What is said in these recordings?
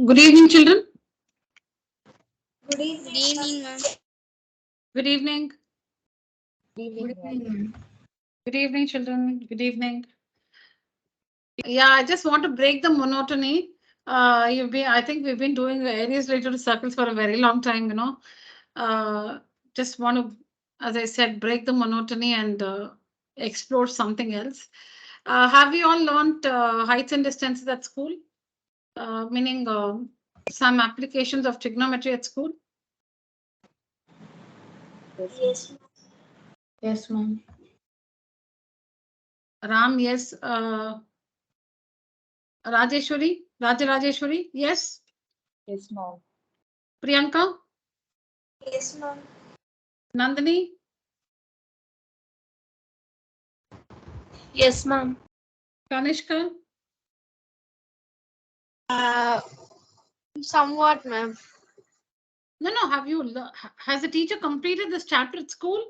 Good evening, children. Good evening, ma'am. Good evening. Good evening, ma'am. Good evening, children. Good evening. Yeah, I just want to break the monotony. I think we've been doing areas related to circles for a very long time, just want to, as I said, break the monotony and explore something else. Have you all learned heights and distances at school? Meaning some applications of trigonometry at school? Yes, ma'am. Yes, ma'am. Ram, yes. Rajeshwari, yes. Yes, ma'am. Priyanka, Yes, ma'am. Nandini, Yes, ma'am. Kanishka. Uh, Somewhat, ma'am. No. Has the teacher completed this chapter at school?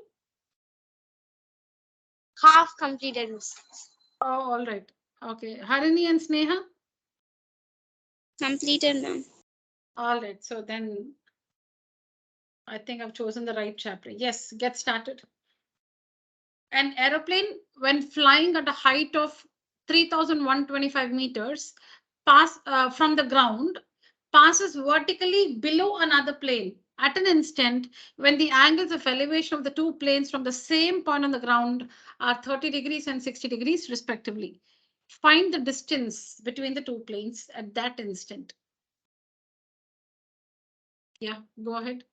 Half completed, miss. Oh, all right. Okay. Harini and Sneha? Completed, ma'am. All right. So then I think I've chosen the right chapter. Yes, get started. An aeroplane, when flying at a height of 3,125 meters, from the ground, passes vertically below another plane at an instant when the angles of elevation of the two planes from the same point on the ground are 30 degrees and 60 degrees respectively. Find the distance between the two planes at that instant. Yeah, go ahead.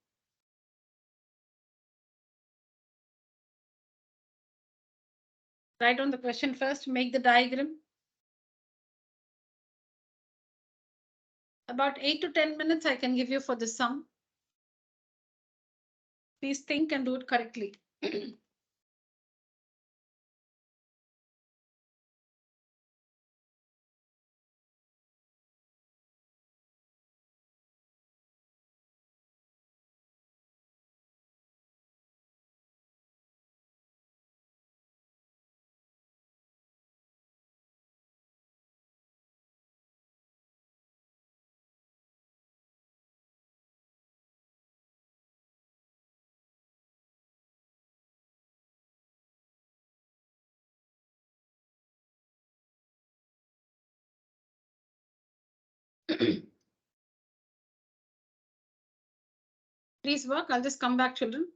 Write on the question first, make the diagram. About 8 to 10 minutes I can give you for the sum. Please think and do it correctly. Please work. I'll just come back, children.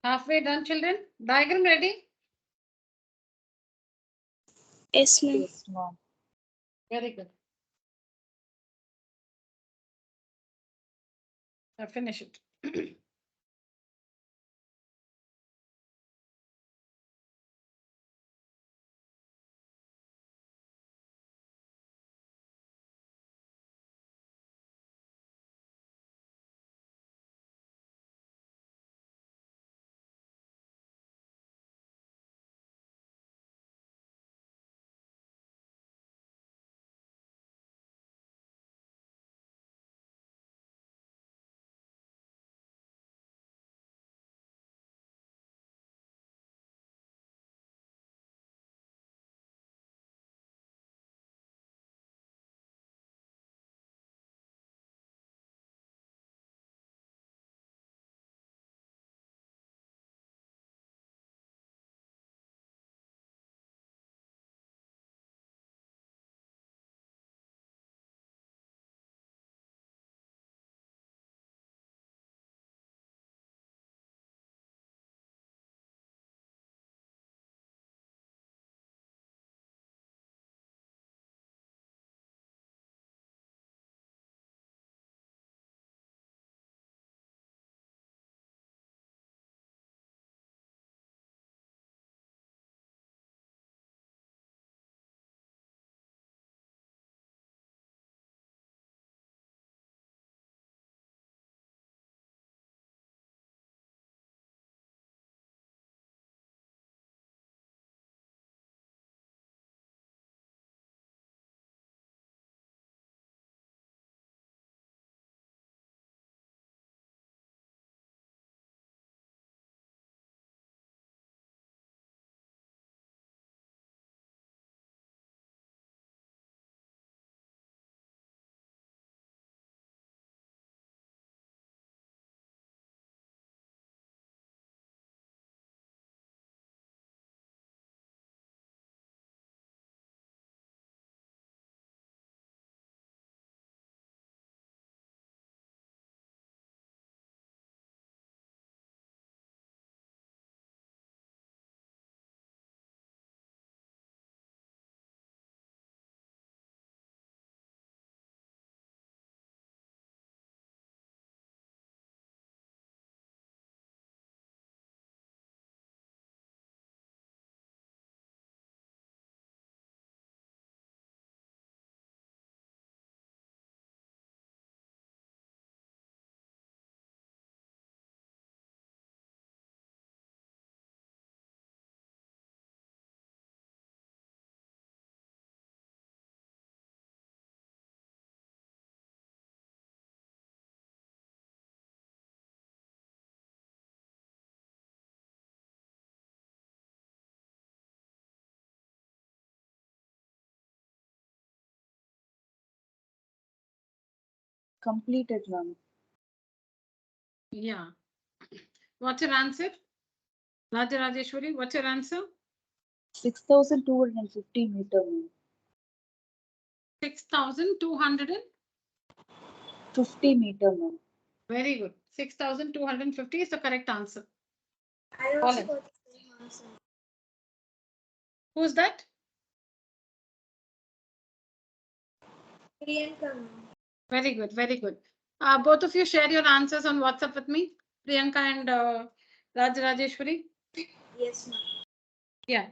Halfway done, children? Diagram ready? Yes, ma'am. Yes, ma'am. Very good. Now finish it. Completed, ma'am. Yeah. What's your answer? Raja Rajeshwari, what's your answer? 6,250 meter, ma'am. 6,200. 50 meter, ma'am. Very good. 6,250 is the correct answer. I All also right. got the same answer. Who's that? Priyanka, ma'am. Very good. Very good. Both of you share your answers on WhatsApp with me, Priyanka and Raj Rajeshwari. Yes, ma'am. Yeah.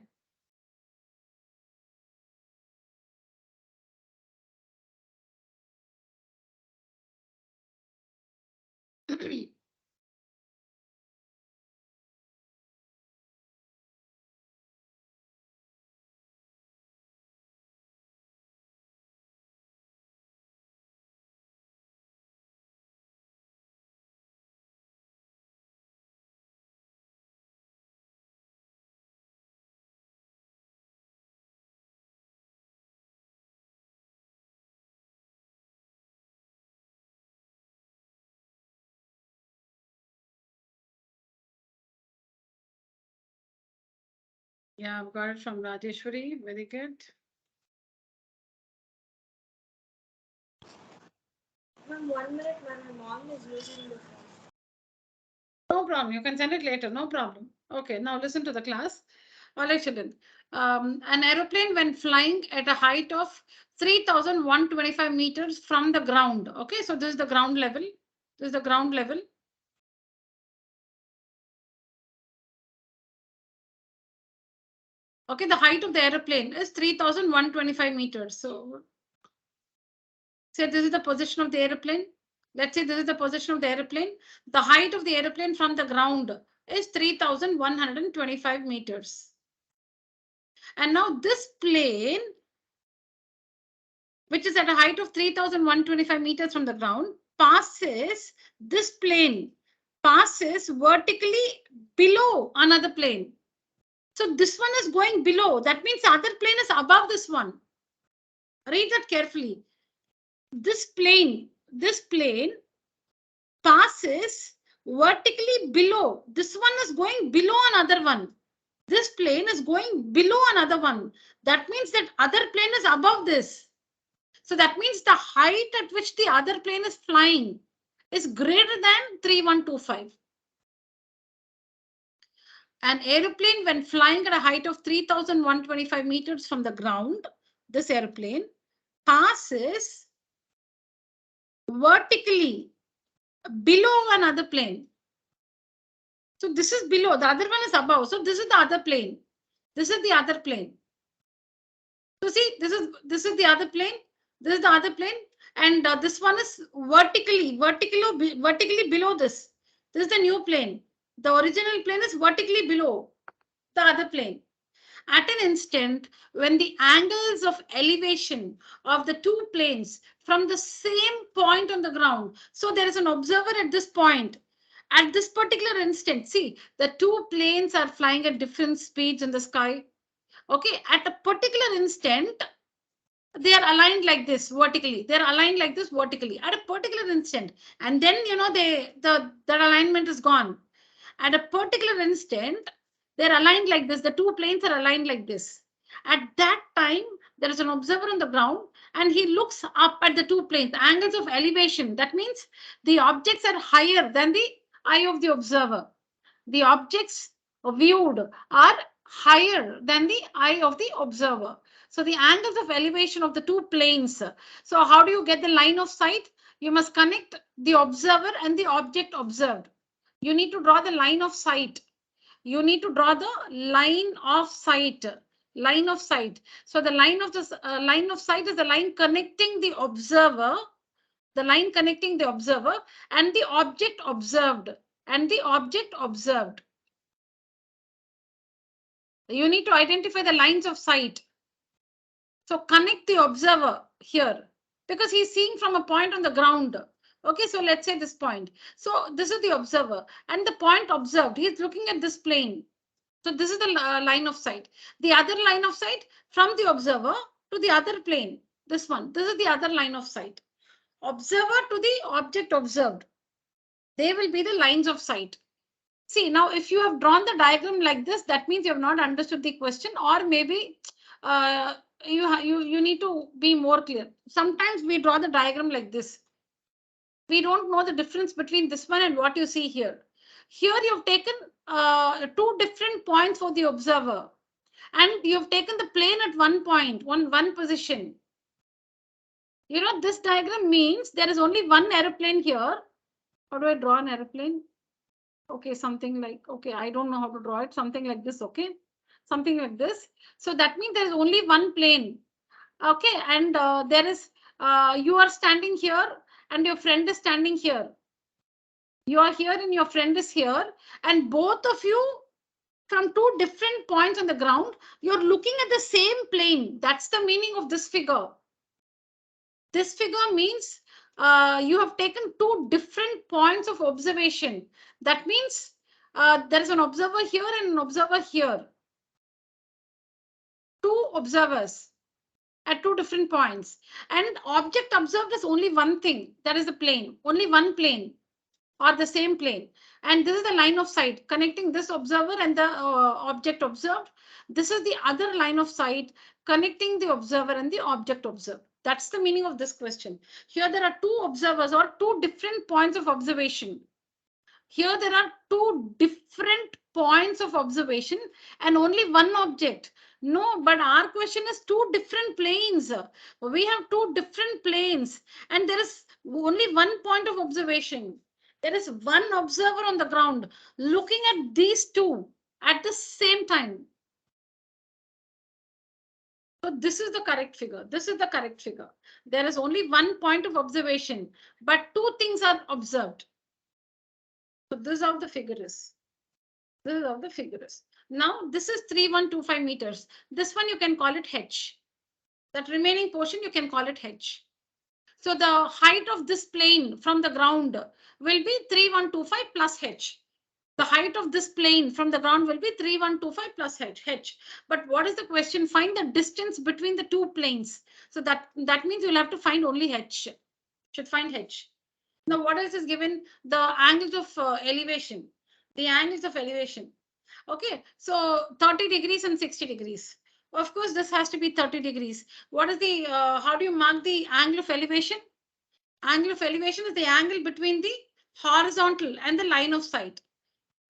Yeah, I've got it from Rajeshwari. Very good. Ma'am, 1 minute when my mom is using the phone. No problem. problem. You can send it later. No problem. Okay, now listen to the class. All right, children. An aeroplane when flying at a height of 3,125 meters from the ground. Okay, so this is the ground level. This is the ground level. Okay, the height of the aeroplane is 3,125 meters. So say this is the position of the aeroplane. Let's say this is the position of the aeroplane. The height of the aeroplane from the ground is 3,125 meters. And now this plane, which is at a height of 3,125 meters from the ground, passes this plane, passes vertically below another plane. So this one is going below. That means the other plane is above this one. Read that carefully. This plane passes vertically below. This one is going below another one. This plane is going below another one. That means that other plane is above this. So that means the height at which the other plane is flying is greater than 3,125. An aeroplane when flying at a height of 3,125 meters from the ground, this airplane passes vertically below another plane. So this is below, the other one is above. So this is the other plane. This is the other plane. So see, this is the other plane. This is the other plane, and this one is vertically below this. This is the new plane. The original plane is vertically below the other plane. At an instant when the angles of elevation of the two planes from the same point on the ground. So there is an observer at this point. At this particular instant, see, the two planes are flying at different speeds in the sky. Okay, at a particular instant, they are aligned like this vertically. They are aligned like this vertically at a particular instant. And then, you know, that alignment is gone. At a particular instant, they're aligned like this. The two planes are aligned like this. At that time, there is an observer on the ground and he looks up at the two planes, the angles of elevation. That means the objects are higher than the eye of the observer. The objects viewed are higher than the eye of the observer. So the angles of elevation of the two planes. So how do you get the line of sight? You must connect the observer and the object observed. You need to draw the line of sight. You need to draw the line of sight. Line of sight. So the line of this line of sight is the line connecting the observer. The line connecting the observer and the object observed. And the object observed. You need to identify the lines of sight. So connect the observer here because he's seeing from a point on the ground. Okay, so let's say this point. So this is the observer and the point observed. He's looking at this plane. So this is the line of sight. The other line of sight from the observer to the other plane. This one. This is the other line of sight. Observer to the object observed. They will be the lines of sight. See, now if you have drawn the diagram like this, that means you have not understood the question, or maybe you need to be more clear. Sometimes we draw the diagram like this. We don't know the difference between this one and what you see here. Here you've taken two different points for the observer, and you've taken the plane at one point, one position. You know, this diagram means there is only one aeroplane here. How do I draw an aeroplane? Okay, something like, okay, I don't know how to draw it. Something like this, okay? Something like this. So that means there is only one plane. Okay, and there is, you are standing here and your friend is standing here. You are here and your friend is here. And both of you from two different points on the ground, you're looking at the same plane. That's the meaning of this figure. This figure means you have taken two different points of observation. That means there is an observer here and an observer here. Two observers at two different points. And object observed is only one thing. That is the plane. Only one plane or the same plane. And this is the line of sight connecting this observer and the object observed. This is the other line of sight connecting the observer and the object observed. That's the meaning of this question. Here there are two observers or two different points of observation. Here there are two different points of observation and only one object. No, but our question is two different planes. We have two different planes and there is only one point of observation. There is one observer on the ground looking at these two at the same time. So this is the correct figure. This is the correct figure. There is only one point of observation, but two things are observed. So this is how the figure is. This is how the figure is. Now this is 3125 meters. This one you can call it h. That remaining portion you can call it h. So the height of this plane from the ground will be 3125 plus h. The height of this plane from the ground will be 3125 plus h. But what is the question? Find the distance between the two planes. So that means you'll have to find only h. Should find h. Now what else is given? The angles of elevation. The angles of elevation. Okay, so 30 degrees and 60 degrees. Of course, this has to be 30 degrees. What is the, how do you mark the angle of elevation? Angle of elevation is the angle between the horizontal and the line of sight.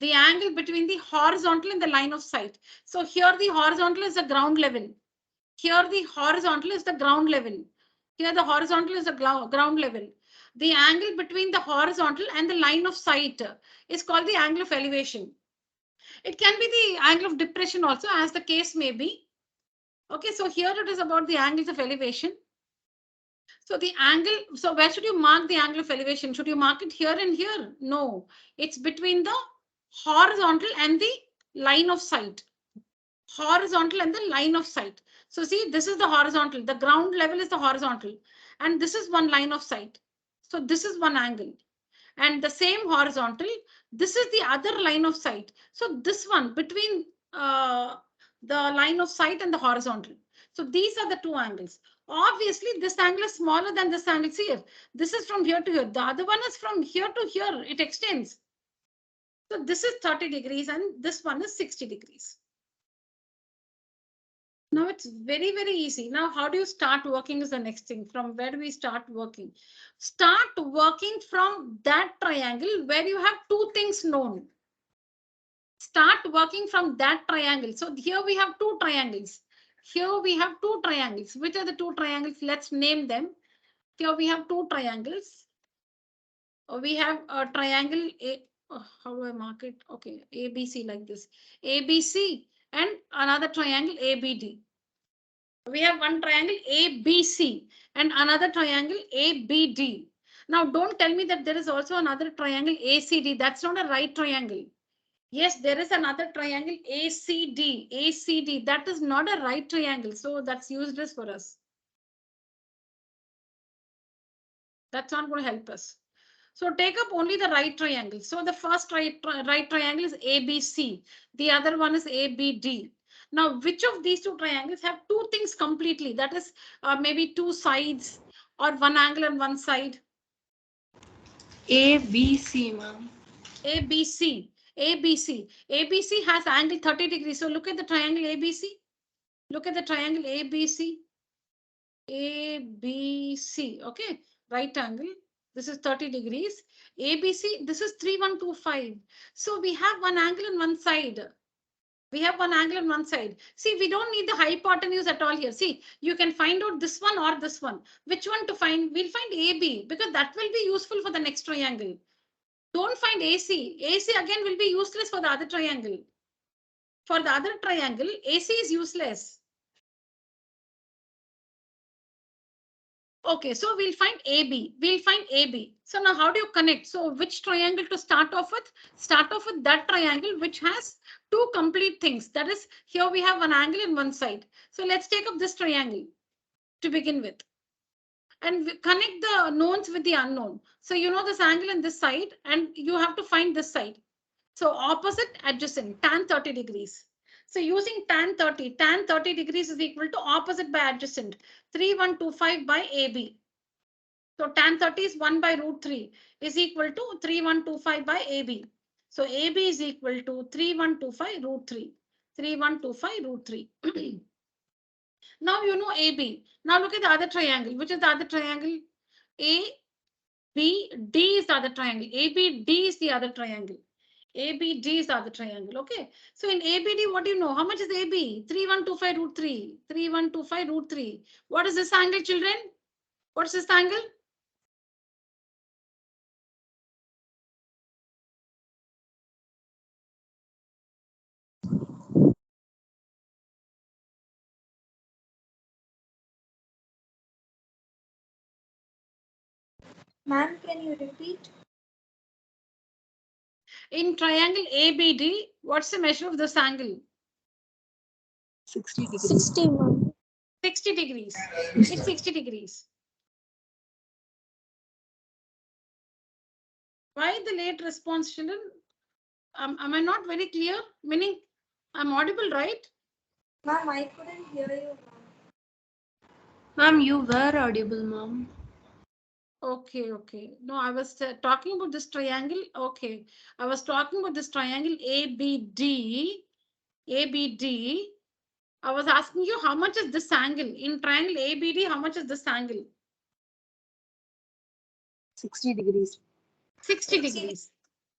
The angle between the horizontal and the line of sight. So here the horizontal is the ground level. Here the horizontal is the ground level. Here the horizontal is the ground level. The angle between the horizontal and the line of sight is called the angle of elevation. It can be the angle of depression also, as the case may be. Okay, so here it is about the angles of elevation. So the angle, so where should you mark the angle of elevation? Should you mark it here and here? No, it's between the horizontal and the line of sight. Horizontal and the line of sight. So see, this is the horizontal. The ground level is the horizontal. And this is one line of sight. So this is one angle. And the same horizontal, this is the other line of sight. So this one between the line of sight and the horizontal. So these are the two angles. Obviously, this angle is smaller than this angle here. This is from here to here. The other one is from here to here. It extends. So this is 30 degrees and this one is 60 degrees. Now it's very, very easy. Now, how do you start working is the next thing. From where do we start working? Start working from that triangle where you have two things known. Start working from that triangle. So here we have two triangles. Here we have two triangles. Which are the two triangles? Let's name them. Here we have two triangles. We have a triangle A. How do I mark it? Okay, ABC like this. ABC and another triangle ABD. We have one triangle ABC and another triangle ABD. Now, don't tell me that there is also another triangle ACD. That's not a right triangle. Yes, there is another triangle ACD. ACD. That is not a right triangle. So that's useless for us. That's not going to help us. So take up only the right triangle. So the first right triangle is ABC. The other one is ABD. Now, which of these two triangles have two things completely? That is maybe two sides or one angle on one side. ABC, ma'am. ABC. ABC. ABC has angle 30 degrees. So look at the triangle ABC. Look at the triangle ABC. ABC. Okay. Right angle. This is 30 degrees. ABC, this is 3125. So we have one angle on one side. We have one angle on one side. See, we don't need the hypotenuse at all here. See, you can find out this one or this one. Which one to find? We'll find AB because that will be useful for the next triangle. Don't find AC. AC again will be useless for the other triangle. For the other triangle, AC is useless. Okay, so we'll find AB. We'll find AB. So now how do you connect? So which triangle to start off with? Start off with that triangle which has two complete things. That is, here we have one angle in one side. So let's take up this triangle to begin with. And we connect the knowns with the unknown. So you know this angle in this side and you have to find this side. So opposite adjacent, tan 30 degrees. So using tan 30 degrees is equal to opposite by adjacent, 3125 by AB. So tan 30 is 1 by root 3 is equal to 3125 by AB. So AB is equal to 3125 root 3. 3125 root 3. Now you know AB. Now look at the other triangle. Which is the other triangle? BD is the other triangle. ABD is the other triangle. ABD is the other triangle. Okay. So in ABD, what do you know? How much is AB? 3125 root 3. 3125 root 3. What is this angle, children? What's this angle? Ma'am, can you repeat? In triangle ABD, what's the measure of this angle? 60 degrees. 60, ma'am. 60 degrees. It's 60 degrees. Why the late response, children? Am I not very clear? Meaning, I'm audible, right? Ma'am, I couldn't hear you, ma'am. Ma'am, you were audible, ma'am. Okay, okay. No, I was talking about this triangle. Okay, I was talking about this triangle ABD. ABD. I was asking you how much is this angle in triangle ABD? How much is this angle? 60 degrees. 60 degrees.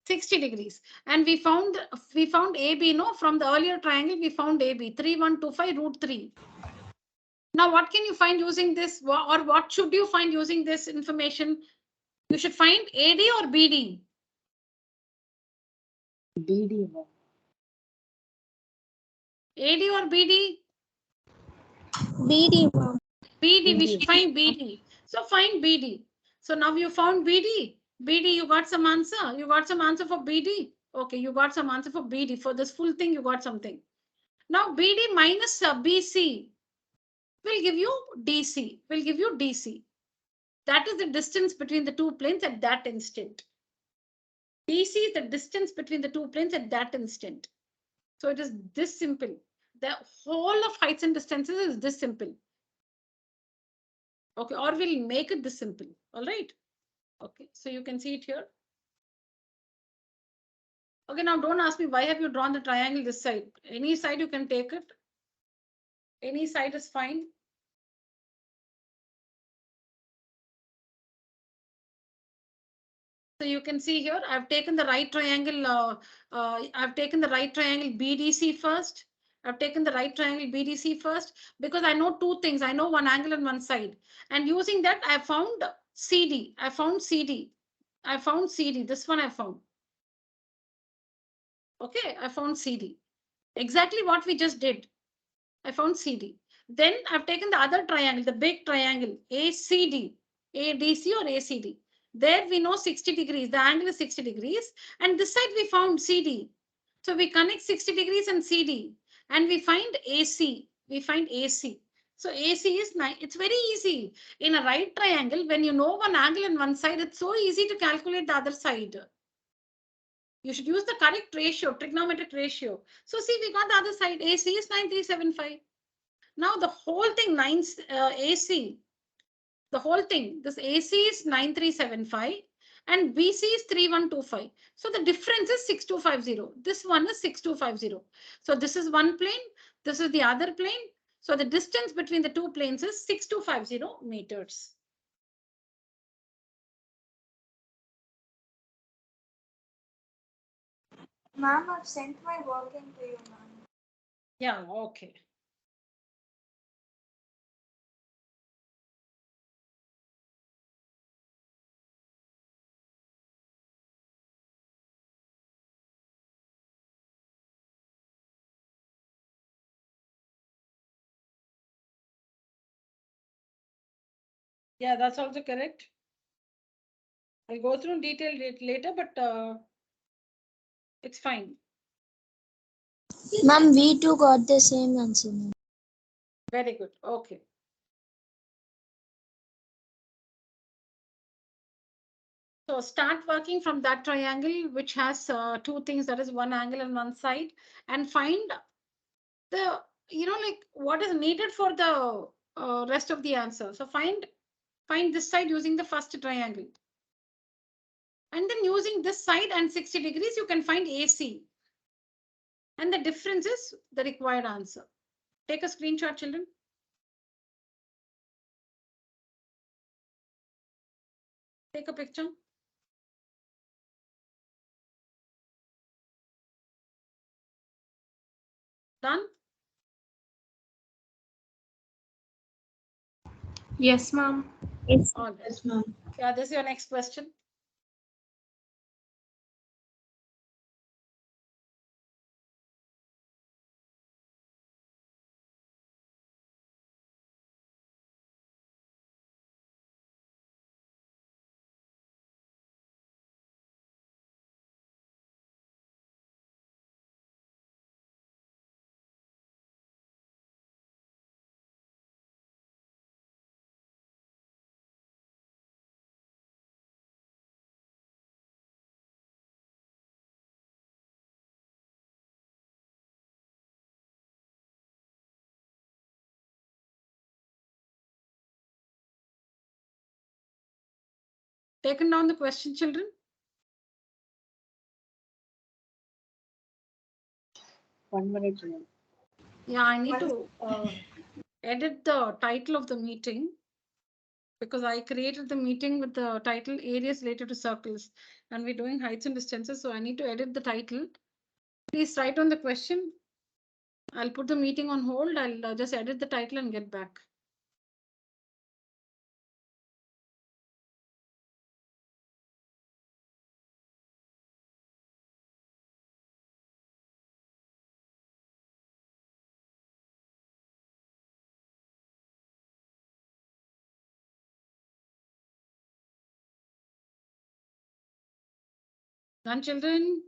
60 degrees. And we found AB, no? From the earlier triangle, we found AB 3125 root 3. Now, what can you find using this, or what should you find using this information? You should find AD or BD. BD, ma'am. AD or BD? BD, ma'am. BD, we should BD. find BD. So find BD. So now you found BD. BD, you got some answer. You got some answer for BD. Okay, you got some answer for BD. For this full thing, you got something. Now BD minus BC will give you DC. Will give you DC. That is the distance between the two planes at that instant. DC is the distance between the two planes at that instant. So it is this simple. The whole of heights and distances is this simple. Okay, or we'll make it this simple. All right. Okay, so you can see it here. Okay, now don't ask me why have you drawn the triangle this side. Any side you can take it. Any side is fine. So you can see here, I've taken the right triangle. I've taken the right triangle BDC first. I've taken the right triangle BDC first because I know two things. I know one angle and one side. And using that, I found CD. I found CD. I found CD. This one I found. Okay, I found CD. Exactly what we just did. I found CD. Then I've taken the other triangle, the big triangle, ACD, ADC or ACD. There we know 60 degrees. The angle is 60 degrees. And this side we found CD. So we connect 60 degrees and CD. And we find AC. We find AC. So AC is nice. It's very easy. In a right triangle, when you know one angle and one side, it's so easy to calculate the other side. You should use the correct ratio, trigonometric ratio. So see, we got the other side. AC is 9375. Now the whole thing, AC, the whole thing, this AC is 9375 and BC is 3125. So the difference is 6250. This one is 6250. So this is one plane, this is the other plane. So the distance between the two planes is 6250 meters. Ma'am, I've sent my work in to you, ma'am. Yeah, okay. Yeah, that's also correct. I'll go through in detail later, but it's fine. Ma'am, we too got the same answer, ma'am. Very good. Okay. So start working from that triangle, which has two things, that is one angle and one side, and find the, like what is needed for the rest of the answer. So find this side using the first triangle. And then using this side and 60 degrees, you can find AC. And the difference is the required answer. Take a screenshot, children. Take a picture. Done? Yes, ma'am. Yes. All right. Yes, ma'am. Yeah, this is your next question. Taken down the question, children? One minute. Ma'am. Yeah, I need to edit the title of the meeting because I created the meeting with the title Areas Related to Circles, and we're doing heights and distances, so I need to edit the title. Please write on the question. I'll put the meeting on hold. I'll just edit the title and get back. Done, children?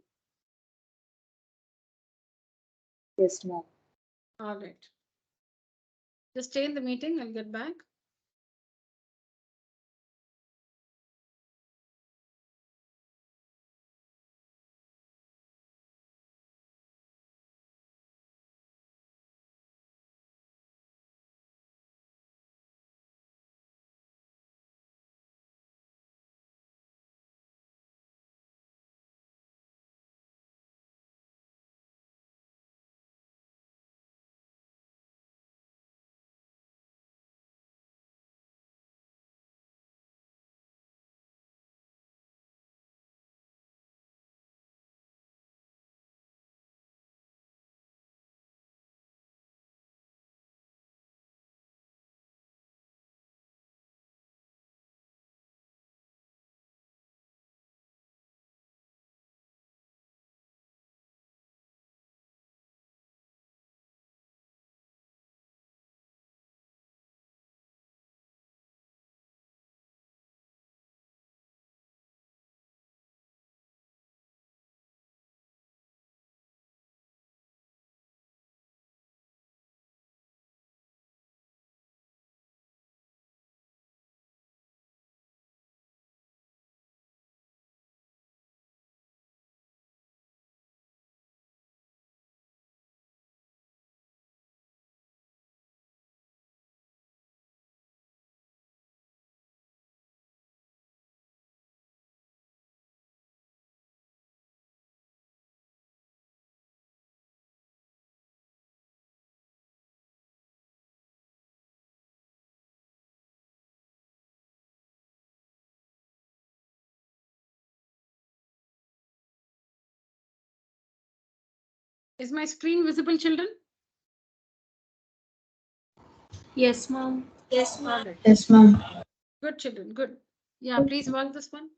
Yes, ma'am. All right. Just stay in the meeting. I'll get back. Is my screen visible, children? Yes, ma'am. Yes, All ma'am. right. Yes, ma'am. Good, children. Good. Yeah, please work this one.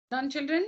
Done, children?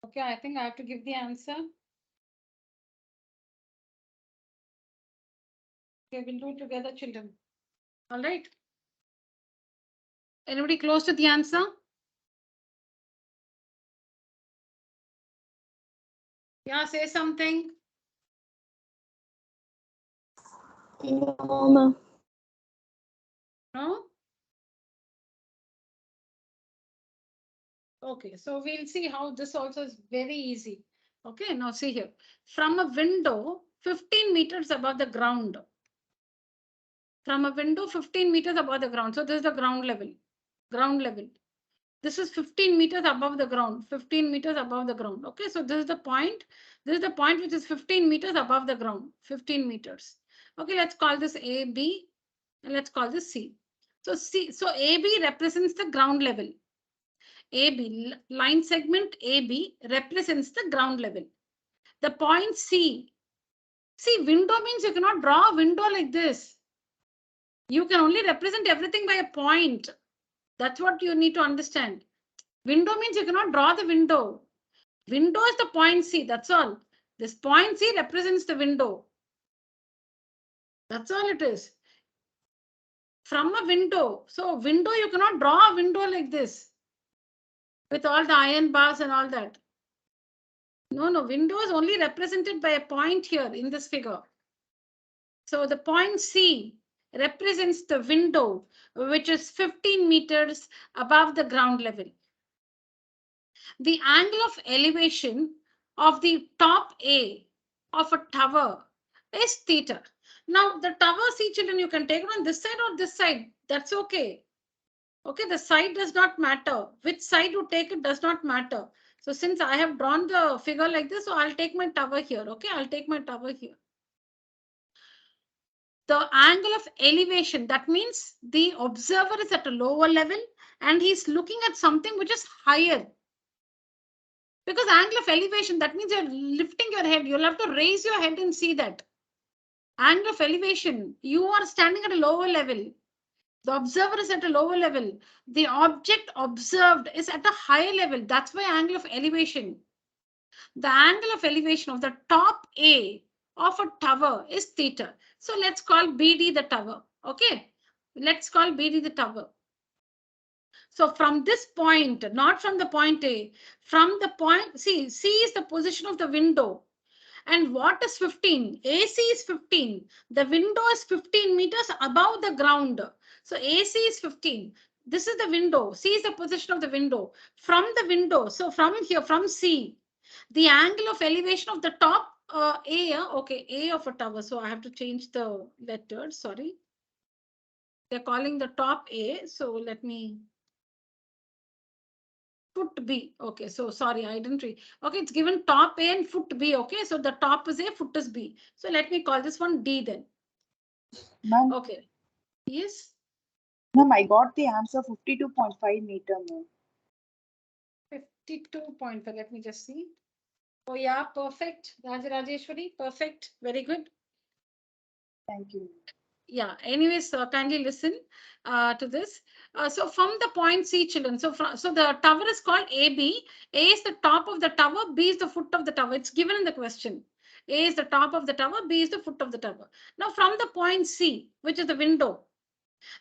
Okay, I think I have to give the answer. Okay, we'll do it together, children. All right. Anybody close to the answer? Yeah, say something. No, ma'am. No? Okay, so we'll see how this also is very easy. Okay, now see here. From a window 15 meters above the ground. From a window 15 meters above the ground. So this is the ground level. Ground level. This is 15 meters above the ground. 15 meters above the ground. Okay, so this is the point. This is the point which is 15 meters above the ground. 15 meters. Okay, let's call this AB. And let's call this C. So AB represents the ground level. AB, line segment AB represents the ground level. The point C See, window means you cannot draw a window like this. You can only represent everything by a point. That's what you need to understand. Window means you cannot draw the window. Window is the point C, that's all. This point C represents the window. That's all it is. From a window. So window, you cannot draw a window like this with all the iron bars and all that. No, window is only represented by a point here in this figure. So the point C represents the window, which is 15 meters above the ground level. The angle of elevation of the top A of a tower is theta. Now the tower, see children, you can take it on this side or this side. That's okay. Okay, the side does not matter. Which side you take it does not matter. So since I have drawn the figure like this, so I'll take my tower here. Okay, I'll take my tower here. The angle of elevation, that means the observer is at a lower level and he's looking at something which is higher. Because angle of elevation, that means you're lifting your head. You'll have to raise your head and see that. Angle of elevation, you are standing at a lower level. The observer is at a lower level. The object observed is at a higher level. That's why angle of elevation. The angle of elevation of the top A of a tower is theta. So let's call BD the tower. Okay, let's call BD the tower. So from this point, not from the point A, from the point C, C is the position of the window. And what is 15? AC is 15. The window is 15 meters above the ground. So AC is 15. This is the window. C is the position of the window. From the window, so from here, from C, the angle of elevation of the top A, okay, A of a tower. So I have to change the letters, sorry. They're calling the top A. So let me. Foot B. Okay, so sorry, I didn't read. Okay, it's given top A and foot B. Okay, so the top is A, foot is B. So let me call this one D then. Ma'am, Okay. Yes. ma'am, I got the answer 52.5 meter, ma'am. 52.5. Let me just see. Oh yeah, perfect. Rajeshwari, perfect. Very good. Thank you. Yeah, anyways, kindly listen to this. So from the point C, children, so the tower is called AB. A is the top of the tower, B is the foot of the tower. It's given in the question. A is the top of the tower, B is the foot of the tower. Now from the point C, which is the window,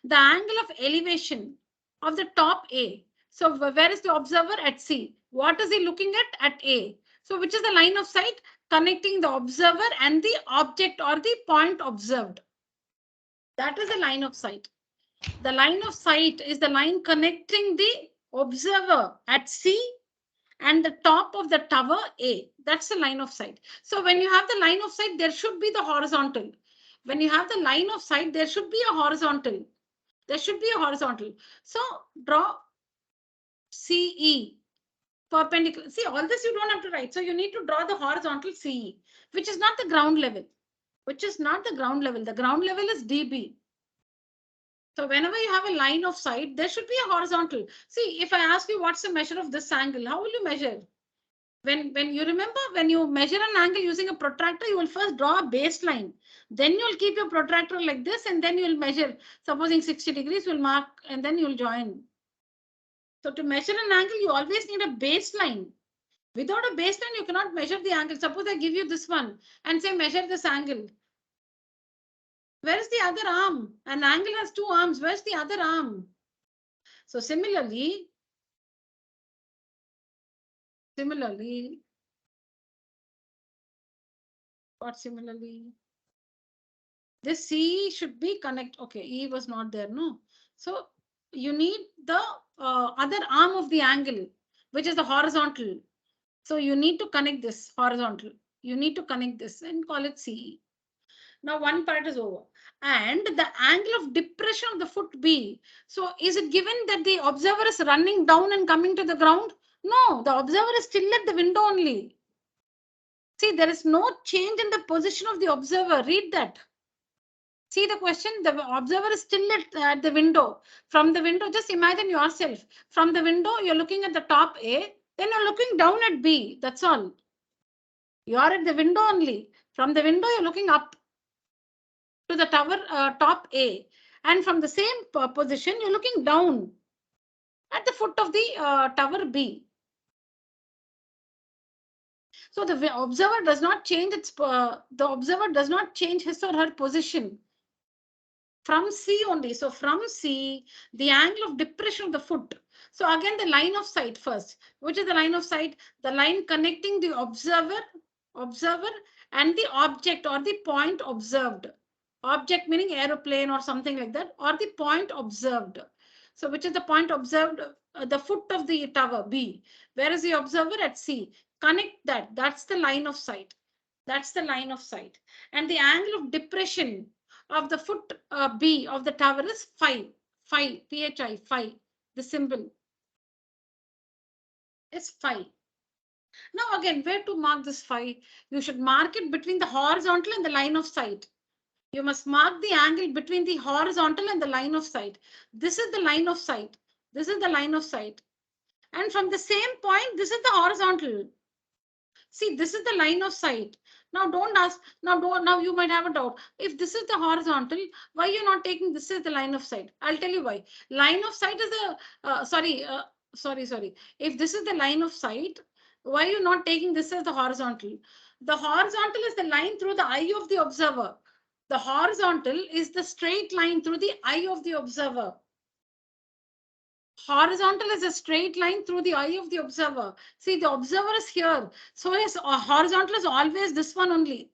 the angle of elevation of the top A. So where is the observer? At C. What is he looking at A? So which is the line of sight connecting the observer and the object or the point observed? That is the line of sight. The line of sight is the line connecting the observer at C and the top of the tower A. That's the line of sight. So when you have the line of sight, there should be the horizontal. When you have the line of sight, there should be a horizontal. There should be a horizontal. So draw CE perpendicular. See, all this you don't have to write. So you need to draw the horizontal CE, which is not the ground level. Which is not the ground level. The ground level is DB. So whenever you have a line of sight, there should be a horizontal. See, if I ask you what's the measure of this angle, how will you measure? When you remember, when you measure an angle using a protractor, you will first draw a baseline. Then you'll keep your protractor like this and then you'll measure. Supposing 60 degrees, you'll mark and then you'll join. So to measure an angle, you always need a baseline. Without a baseline, you cannot measure the angle. Suppose I give you this one and say measure this angle. Where is the other arm? An angle has two arms. Where's the other arm? So similarly, what similarly? This C should be connect. Okay, E was not there, no. So you need the other arm of the angle, which is the horizontal. So you need to connect this horizontal. You need to connect this and call it CE. Now one part is over. And the angle of depression of the foot B. So is it given that the observer is running down and coming to the ground? No, the observer is still at the window only. See, there is no change in the position of the observer. Read that. See the question, the observer is still at the window. From the window, just imagine yourself. From the window, you're looking at the top A, then you're looking down at B. That's all. You are at the window only. From the window, you're looking up to the tower top A. And from the same position, you're looking down at the foot of the tower B. So the observer does not change his or her position from C only. So from C, the angle of depression of the foot. So again, the line of sight first. Which is the line of sight? The line connecting the observer and the object or the point observed. Object meaning aeroplane or something like that, or the point observed. So which is the point observed? The foot of the tower B. Where is the observer? At C. Connect that. That's the line of sight. That's the line of sight. And the angle of depression of the foot B of the tower is phi. Phi. Phi. Phi. The symbol is phi. Now again, where to mark this phi? You should mark it between the horizontal and the line of sight. You must mark the angle between the horizontal and the line of sight. This is the line of sight. This is the line of sight. And from the same point, this is the horizontal. See, this is the line of sight. Now don't ask, now you might have a doubt. If this is the horizontal, why you're not taking this as the line of sight? I'll tell you why. Line of sight is the, sorry. If this is the line of sight, why you're not taking this as the horizontal? The horizontal is the line through the eye of the observer. The horizontal is the straight line through the eye of the observer. Horizontal is a straight line through the eye of the observer. See, the observer is here. So his horizontal is always this one only.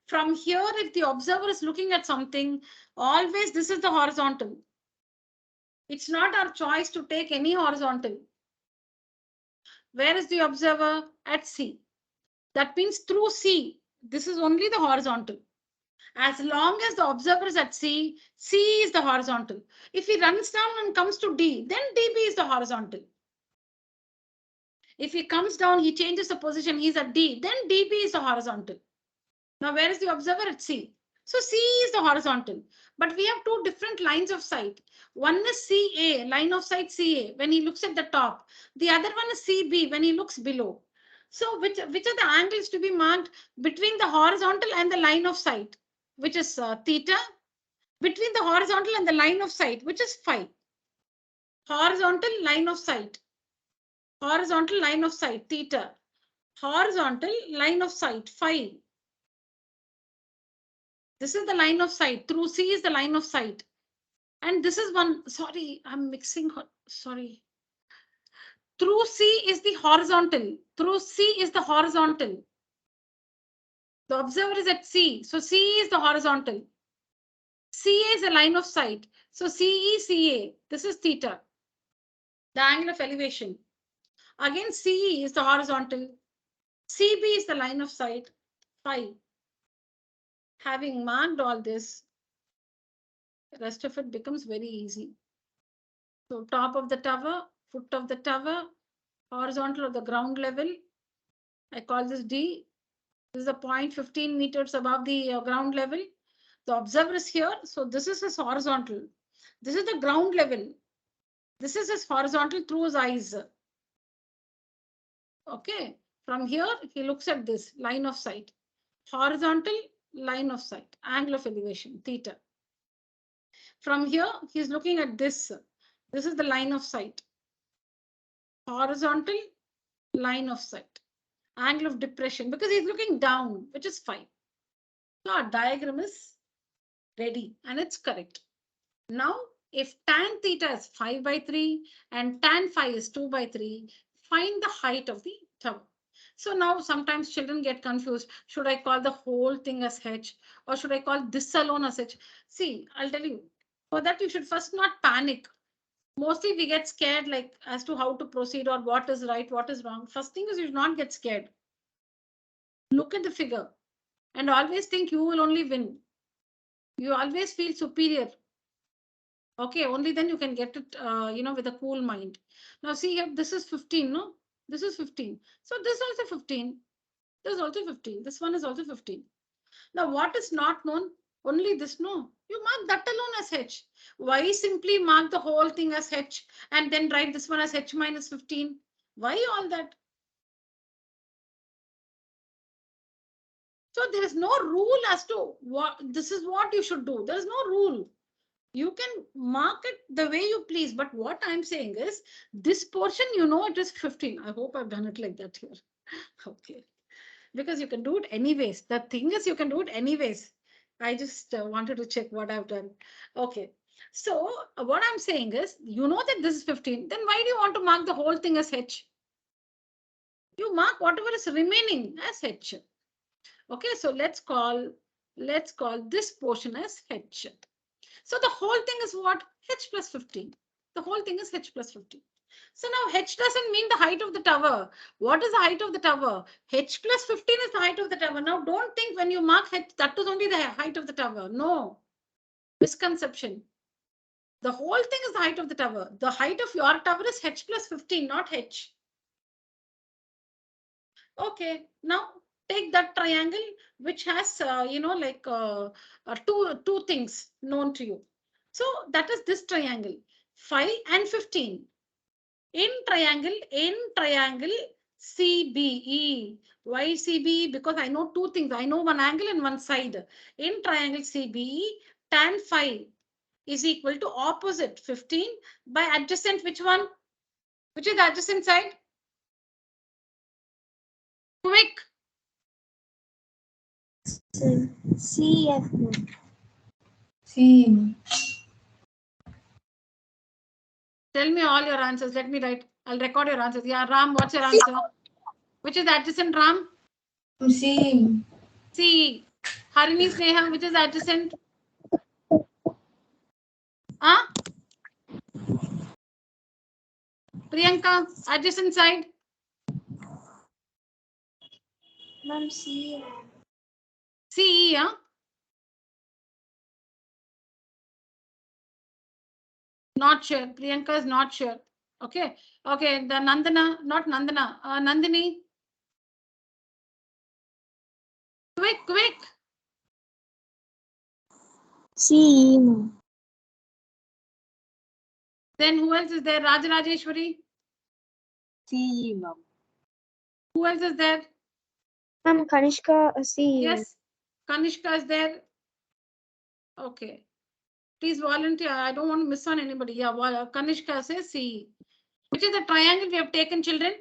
From here, if the observer is looking at something, always this is the horizontal. It's not our choice to take any horizontal. Where is the observer? At C. That means through C, this is only the horizontal. As long as the observer is at C, C is the horizontal. If he runs down and comes to D, then DB is the horizontal. If he comes down, he changes the position, he's at D, then DB is the horizontal. Now, where is the observer? At C. So C is the horizontal. But we have two different lines of sight. One is CA, line of sight CA, when he looks at the top. The other one is CB, when he looks below. So which are the angles to be marked between the horizontal and the line of sight? Which is theta, between the horizontal and the line of sight, which is phi. Horizontal line of sight. Horizontal line of sight, theta. Horizontal line of sight, phi. This is the line of sight. Through C is the line of sight. And this is one, sorry, I'm mixing, sorry. Through C is the horizontal. Through C is the horizontal. The observer is at C. So C is the horizontal. CA is a line of sight. So CE, CA, this is theta, the angle of elevation. Again, CE is the horizontal. CB is the line of sight, phi. Having marked all this, the rest of it becomes very easy. So top of the tower, foot of the tower, horizontal of the ground level. I call this D. This is the point 15 meters above the ground level. The observer is here. So this is his horizontal. This is the ground level. This is his horizontal through his eyes. Okay. From here, he looks at this line of sight. Horizontal line of sight, angle of elevation, theta. From here, he's looking at this. This is the line of sight. Horizontal line of sight, angle of depression, because he's looking down, which is phi. So our diagram is ready and it's correct. Now, if tan theta is 5/3 and tan phi is 2/3, find the height of the tower. So now sometimes children get confused. Should I call the whole thing as h or should I call this alone as h? See, I'll tell you, for that you should first not panic. Mostly we get scared like as to how to proceed or what is right, what is wrong. First thing is you should not get scared. Look at the figure and always think you will only win. You always feel superior. Okay, only then you can get it, with a cool mind. Now see here, this is 15, no? This is 15. So this is also 15. This is also 15. This one is also 15. Now what is not known? Only this, no. You mark that alone as h. Why simply mark the whole thing as h and then write this one as h minus 15? Why all that? So there is no rule as to what this is what you should do. There is no rule. You can mark it the way you please. But what I'm saying is this portion, you know, it is 15. I hope I've done it like that here. Okay. Because you can do it anyways. The thing is, you can do it anyways. I just wanted to check what I've done. Okay. So what I'm saying is, you know that this is 15. Then why do you want to mark the whole thing as H? You mark whatever is remaining as H. Okay. So let's call this portion as H. So the whole thing is what? H plus 15. The whole thing is H plus 15. So now H doesn't mean the height of the tower. What is the height of the tower? H plus 15 is the height of the tower. Now don't think when you mark H, that is only the height of the tower. No. Misconception. The whole thing is the height of the tower. The height of your tower is H plus 15, not H. Okay. Now take that triangle which has, two things known to you. So that is this triangle, 5 and 15. In triangle CBE. Why CBE? Because I know two things. I know one angle and one side. In triangle CBE, tan phi is equal to opposite 15 by adjacent which one? Which is the adjacent side? Quick. CF. C. Tell me all your answers. Let me write. I'll record your answers. Yeah, Ram, what's your answer? Which is the adjacent, Ram? C. C. Harini Sneha, which is adjacent? Huh? Priyanka, adjacent side? Ma'am, CE. CE, huh? Not sure. Priyanka is not sure. Okay. Okay. The Nandana, not Nandana. Nandini. Quick. CE, ma'am. Then who else is there? Rajarajeshwari. CE, ma'am. Who else is there? Ma'am, Kanishka, CE. Yes. Kanishka is there. Okay. Please volunteer. I don't want to miss on anybody. Yeah. Kanishka says CE. Which is the triangle we have taken, children?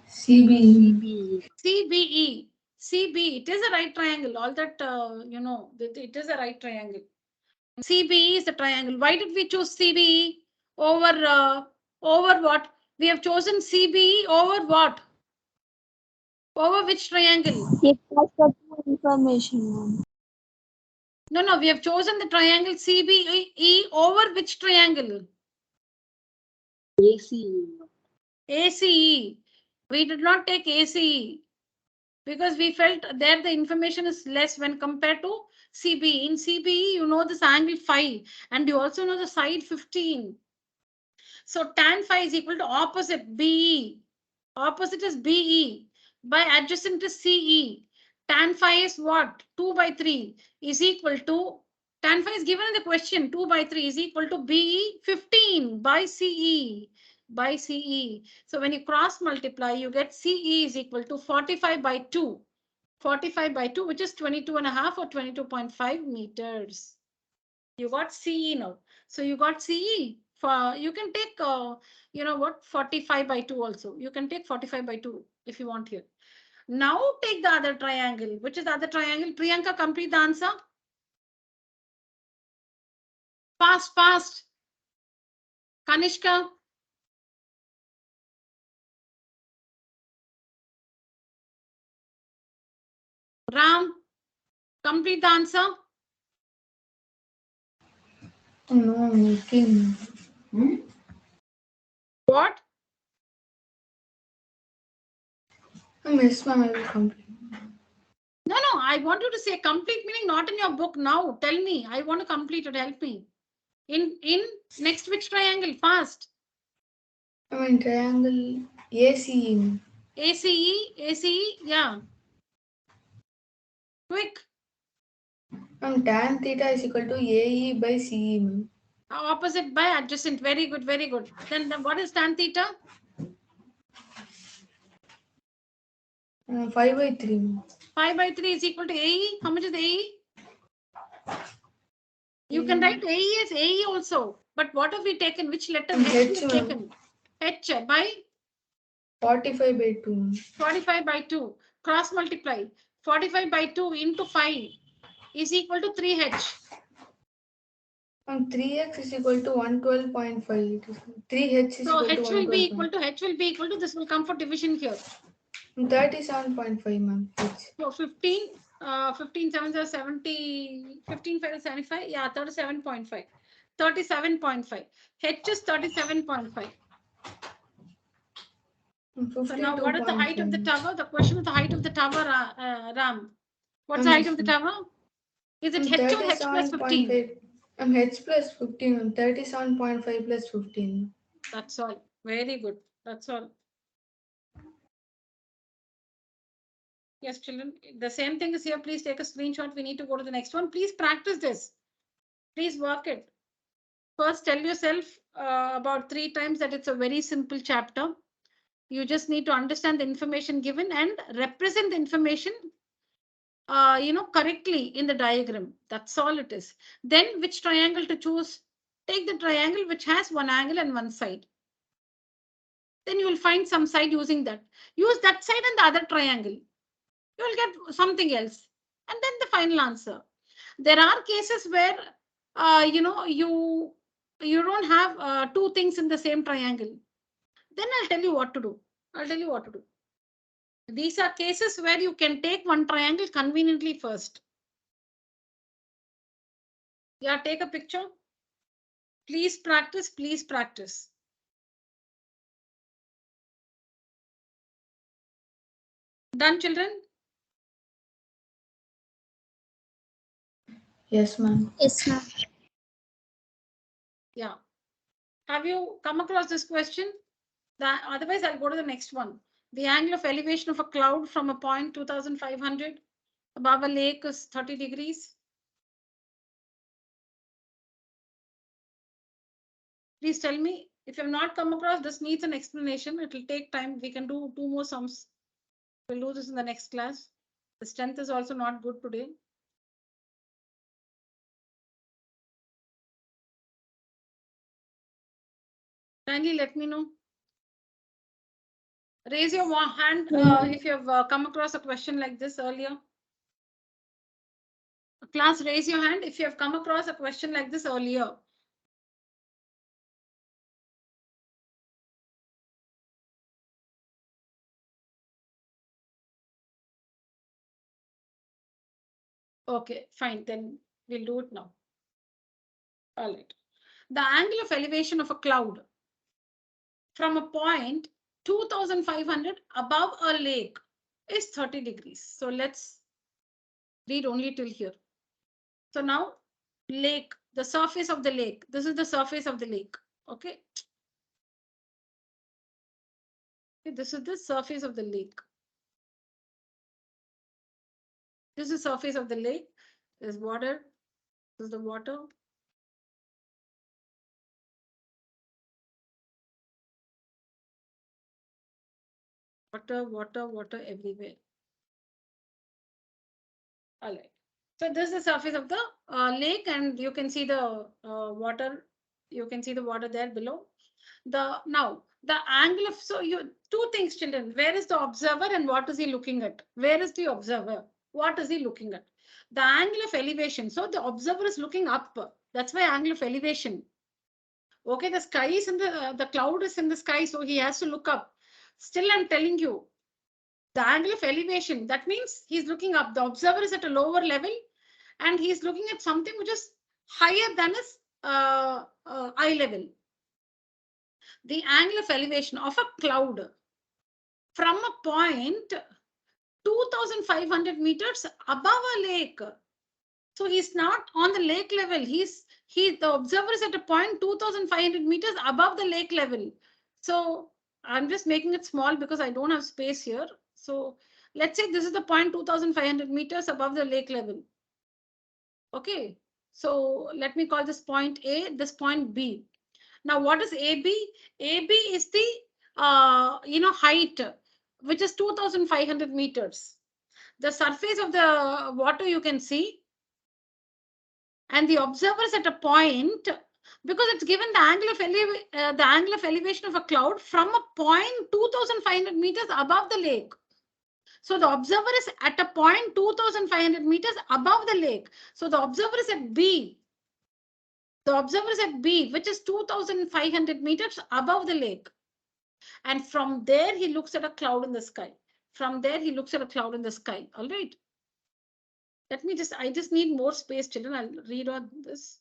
CB. CBE. CBE. It is a right triangle. All that, it is a right triangle. CBE is the triangle. Why did we choose CBE over what? We have chosen CBE over what? Over which triangle? It has got more information, ma'am. No. We have chosen the triangle CBE over which triangle? ACE. ACE. We did not take ACE because we felt there the information is less when compared to CBE. In CBE, you know this angle 5 and you also know the side 15. So tan phi is equal to opposite BE. Opposite is BE by adjacent is CE. Tan phi is what? 2 by 3 is equal to, tan phi is given in the question, 2 by 3 is equal to BE 15 by CE. By CE. So when you cross multiply, you get CE is equal to 45 by 2. 45 by 2, which is 22.5 or 22.5 meters. You got CE now. So you got CE. You can take, 45 by 2 also. You can take 45 by 2 if you want here. Now take the other triangle. Which is the other triangle? Priyanka, complete the answer. Fast. Kanishka. Ram, complete the answer. No, I'm looking. What? Miss ma'am, I will complete. No. I want you to say complete meaning not in your book now. Tell me. I want to complete it. Help me. In next which triangle? Fast. I mean triangle ACE. ACE. Yeah. Quick. Tan theta is equal to AE by CE, ma'am. Opposite by adjacent. Very good. Then what is tan theta? 5 by 3. 5 by 3 is equal to AE. How much is AE? You can write AE as AE also. But what have we taken? Which letter H H, we taken? H by 45 by 2. 45 by 2. Cross multiply. 45 by 2 into 5 is equal to 3H. 3x is equal to 112.5. 3h is So equal to H will be equal 112. to H will be equal to this will come for division here. 37.5, ma'am. So 15, 15 7s are 70, 15 5 is 75. Yeah, 37.5. 37.5. H is 37.5. So now what is the height of the tower? The question is the height of the tower, Ram. What's the height of the tower? Is it H or H plus 15? H plus 15. 37.5 plus 15. That's all. Very good. That's all. Yes, children. The same thing is here. Please take a screenshot. We need to go to the next one. Please practice this. Please work it. First, tell yourself about 3 times that it's a very simple chapter. You just need to understand the information given and represent the information correctly in the diagram. That's all it is. Then which triangle to choose? Take the triangle which has one angle and one side. Then you will find some side using that. Use that side and the other triangle. You will get something else. And then the final answer. There are cases where, you don't have 2 things in the same triangle. Then I'll tell you what to do. These are cases where you can take one triangle conveniently first. Yeah, take a picture. Please practice, please practice. Done, children? Yes, ma'am. Yes, ma'am. Yeah. Have you come across this question? Otherwise, I'll go to the next one. The angle of elevation of a cloud from a point 2500 above a lake is 30 degrees. Please tell me if you have not come across, this needs an explanation. It will take time. We can do 2 more sums. We'll do this in the next class. The strength is also not good today. Kindly let me know. Raise your hand if you have come across a question like this earlier. Class, raise your hand if you have come across a question like this earlier. Okay, fine. Then we'll do it now. All right. The angle of elevation of a cloud from a point 2500 above a lake is 30 degrees. So let's read only till here. So now lake, the surface of the lake. This is the surface of the lake. Okay. This is the surface of the lake. This is the surface of the lake. There's water. This is the water. Water everywhere. All right. So this is the surface of the lake, and you can see the water. You can see the water there below. Now the angle of, so you 2 things, children. Where is the observer and what is he looking at? Where is the observer? What is he looking at? The angle of elevation. So the observer is looking up. That's why angle of elevation. Okay, the sky is in the cloud is in the sky, so he has to look up. Still, I'm telling you, the angle of elevation, that means he's looking up. The observer is at a lower level and he's looking at something which is higher than his eye level. The angle of elevation of a cloud from a point 2500 meters above a lake. So he's not on the lake level. The observer is at a point 2500 meters above the lake level. So I'm just making it small because I don't have space here. So let's say this is the point 2500 meters above the lake level. Okay. So let me call this point A, this point B. Now what is AB? AB is the height. which is 2,500 meters. The surface of the water you can see, and the observer is at a point, because it's given the angle of elevation of a cloud from a point 2,500 meters above the lake. So the observer is at a point 2,500 meters above the lake. So the observer is at B. The observer is at B, which is 2,500 meters above the lake. And from there, he looks at a cloud in the sky. From there, he looks at a cloud in the sky. All right. I just need more space, children. I'll read on this.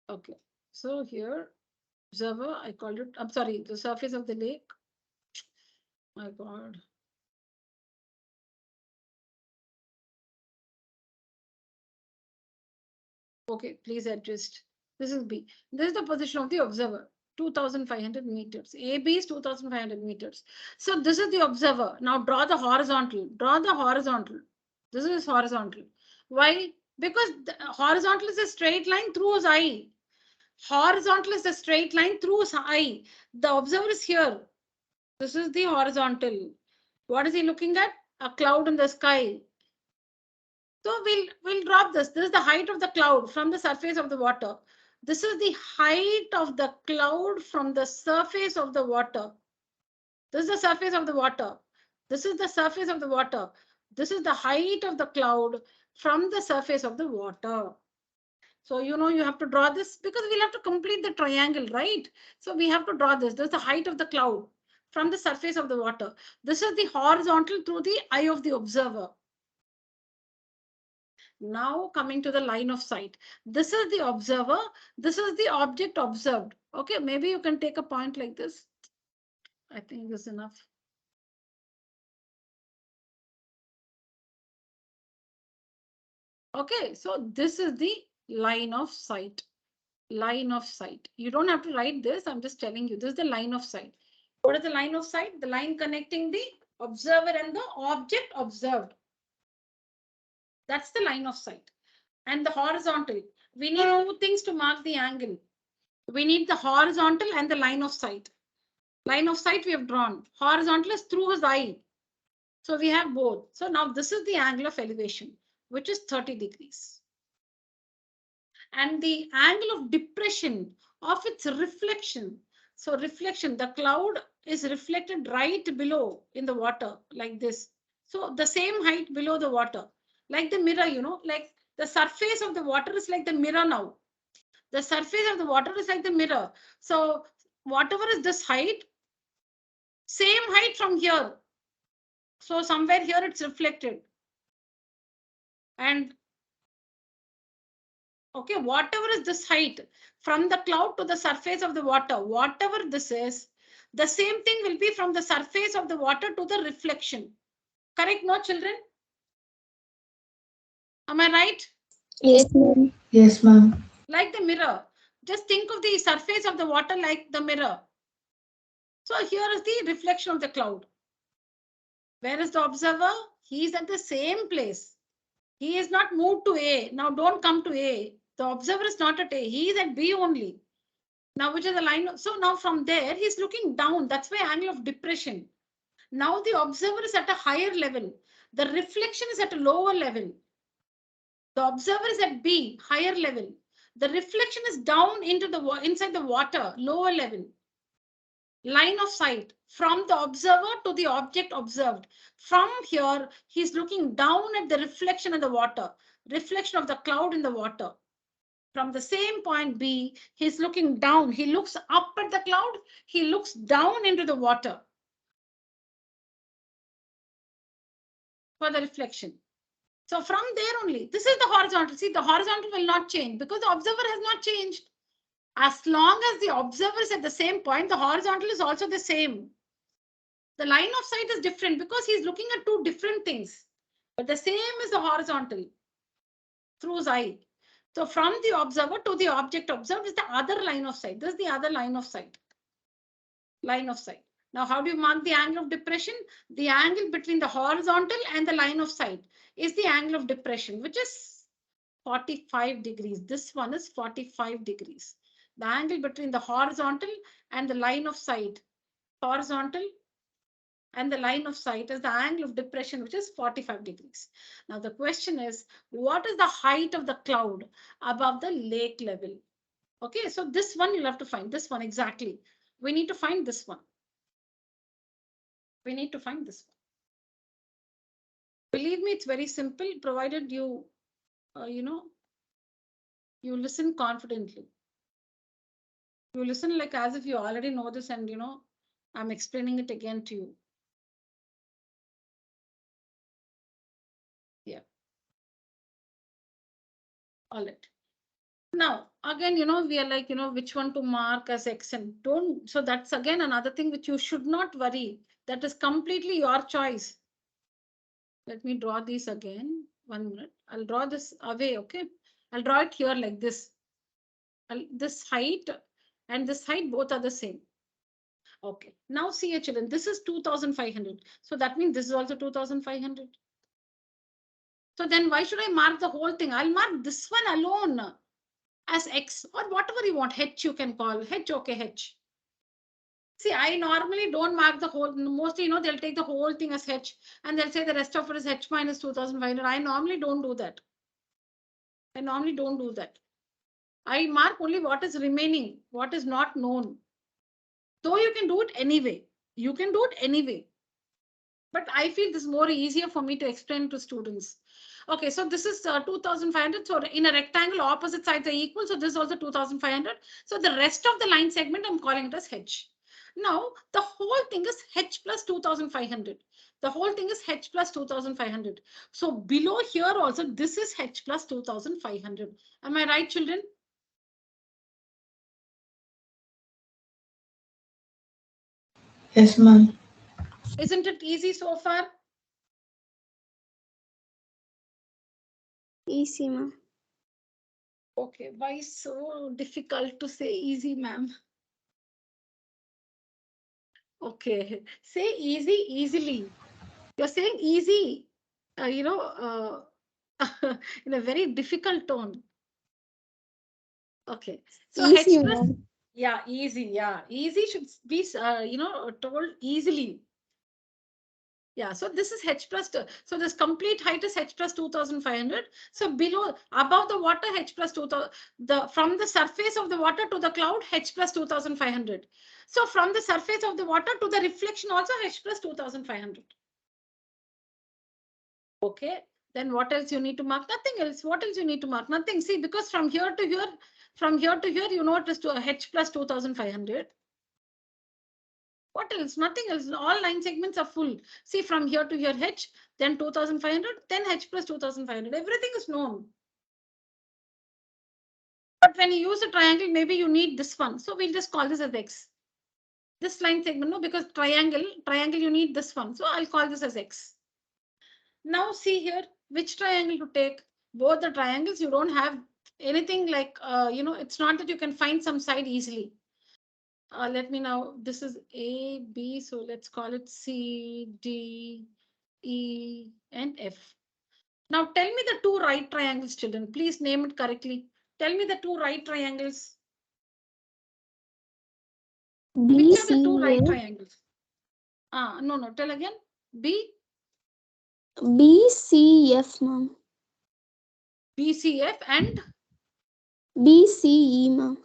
Okay. So here, observer, I called it, I'm sorry, the surface of the lake. My God. Okay, please adjust. This is B. This is the position of the observer, 2,500 meters. AB is 2,500 meters. So this is the observer. Now draw the horizontal. Draw the horizontal. This is horizontal. Why? Because the horizontal is a straight line through his eye. Horizontal is a straight line through his eye. The observer is here. This is the horizontal. What is he looking at? A cloud in the sky. So we'll drop this. This is the height of the cloud from the surface of the water. This is the height of the cloud from the surface of the water. This is the surface of the water. This is the surface of the water. This is the height of the cloud from the surface of the water. So, you know, you have to draw this because we'll have to complete the triangle, right? So we have to draw this. This is the height of the cloud from the surface of the water. This is the horizontal through the eye of the observer. Now coming to the line of sight. This is the observer. This is the object observed. Okay, maybe you can take a point like this. I think this is enough. Okay, so this is the line of sight. Line of sight. You don't have to write this. I'm just telling you. This is the line of sight. What is the line of sight? The line connecting the observer and the object observed. That's the line of sight. And the horizontal. We need two things to mark the angle. We need the horizontal and the line of sight. Line of sight we have drawn. Horizontal is through his eye. So we have both. So now this is the angle of elevation, which is 30 degrees. And the angle of depression of its reflection. So reflection, the cloud is reflected right below in the water like this. So the same height below the water, like the mirror, you know, like the surface of the water is like the mirror now. The surface of the water is like the mirror. So whatever is this height, same height from here. So somewhere here it's reflected. And okay, whatever is this height from the cloud to the surface of the water, whatever this is, the same thing will be from the surface of the water to the reflection. Correct, no, children? Am I right? Yes, ma'am. Yes, ma'am. Like the mirror. Just think of the surface of the water like the mirror. So here is the reflection of the cloud. Where is the observer? He is at the same place. He is not moved to A. Now don't come to A. The observer is not at A. He is at B only. Now, which is the line? So now from there, he's looking down. That's why angle of depression. Now the observer is at a higher level. The reflection is at a lower level. The observer is at B, higher level. The reflection is down into the inside the water, lower level. Line of sight from the observer to the object observed. From here, he's looking down at the reflection in the water, reflection of the cloud in the water. From the same point B, he's looking down. He looks up at the cloud. He looks down into the water for the reflection. So from there only, this is the horizontal. See, the horizontal will not change because the observer has not changed. As long as the observer is at the same point, the horizontal is also the same. The line of sight is different because he's looking at two different things. But the same is the horizontal through his eye. So from the observer to the object observed is the other line of sight. This is the other line of sight. Line of sight. Now, how do you mark the angle of depression? The angle between the horizontal and the line of sight is the angle of depression, which is 45 degrees. This one is 45 degrees. The angle between the horizontal and the line of sight, horizontal and the line of sight is the angle of depression, which is 45 degrees. Now, the question is, what is the height of the cloud above the lake level? Okay, so this one you'll have to find, this one exactly. We need to find this one. We need to find this one. Believe me, it's very simple, provided you, you listen confidently. You listen like as if you already know this and, I'm explaining it again to you. Yeah. All right. Now, again, we are like, which one to mark as X and don't. So that's again another thing which you should not worry. That is completely your choice. Let me draw these again. 1 minute. I'll draw this away. Okay. I'll draw it here like this. This height and this height both are the same. Okay. Now see, children, this is 2,500. So that means this is also 2,500. So then why should I mark the whole thing? I'll mark this one alone as X or whatever you want. H you can call. H, okay, H. See, I normally don't mark the whole, mostly, they'll take the whole thing as H and they'll say the rest of it is H minus 2,500. I normally don't do that. I normally don't do that. I mark only what is remaining, what is not known. Though you can do it anyway. You can do it anyway. But I feel this is more easier for me to explain to students. Okay, so this is 2,500. So in a rectangle, opposite sides are equal. So this is also 2,500. So the rest of the line segment, I'm calling it as H. Now, the whole thing is H plus 2,500. The whole thing is H plus 2,500. So below here also, this is H plus 2,500. Am I right, children? Yes, ma'am. Isn't it easy so far? Easy, ma'am. Okay, why so difficult to say easy, ma'am? Okay, say easy, easily. You're saying easy, in a very difficult tone. Okay, so Easy, H plus, ma'am. yeah, easy, yeah, easy should be, told easily. Yeah, so this is H plus, so this complete height is H plus 2,500. So below, above the water, H plus 2,000, from the surface of the water to the cloud, H plus 2,500. So from the surface of the water to the reflection also H plus 2,500. Okay, then what else you need to mark? Nothing else. What else you need to mark? Nothing. See, because from here to here, it is to H plus 2,500. What else? Nothing else. All line segments are full. See, from here to here, H, then 2,500, then H plus 2,500. Everything is known. But when you use a triangle, maybe you need this one. So we'll just call this as X. This line segment, no, because triangle, you need this one. So I'll call this as X. Now see here, which triangle to take? Both the triangles, you don't have anything like, it's not that you can find some side easily. Let me now, this is A, B, so let's call it C, D, E, and F. Now tell me the two right triangles, children. Please name it correctly. Tell me the two right triangles. Which are the two right triangles? No, tell again. B? BCF, ma'am. BCF and? BCE, ma'am.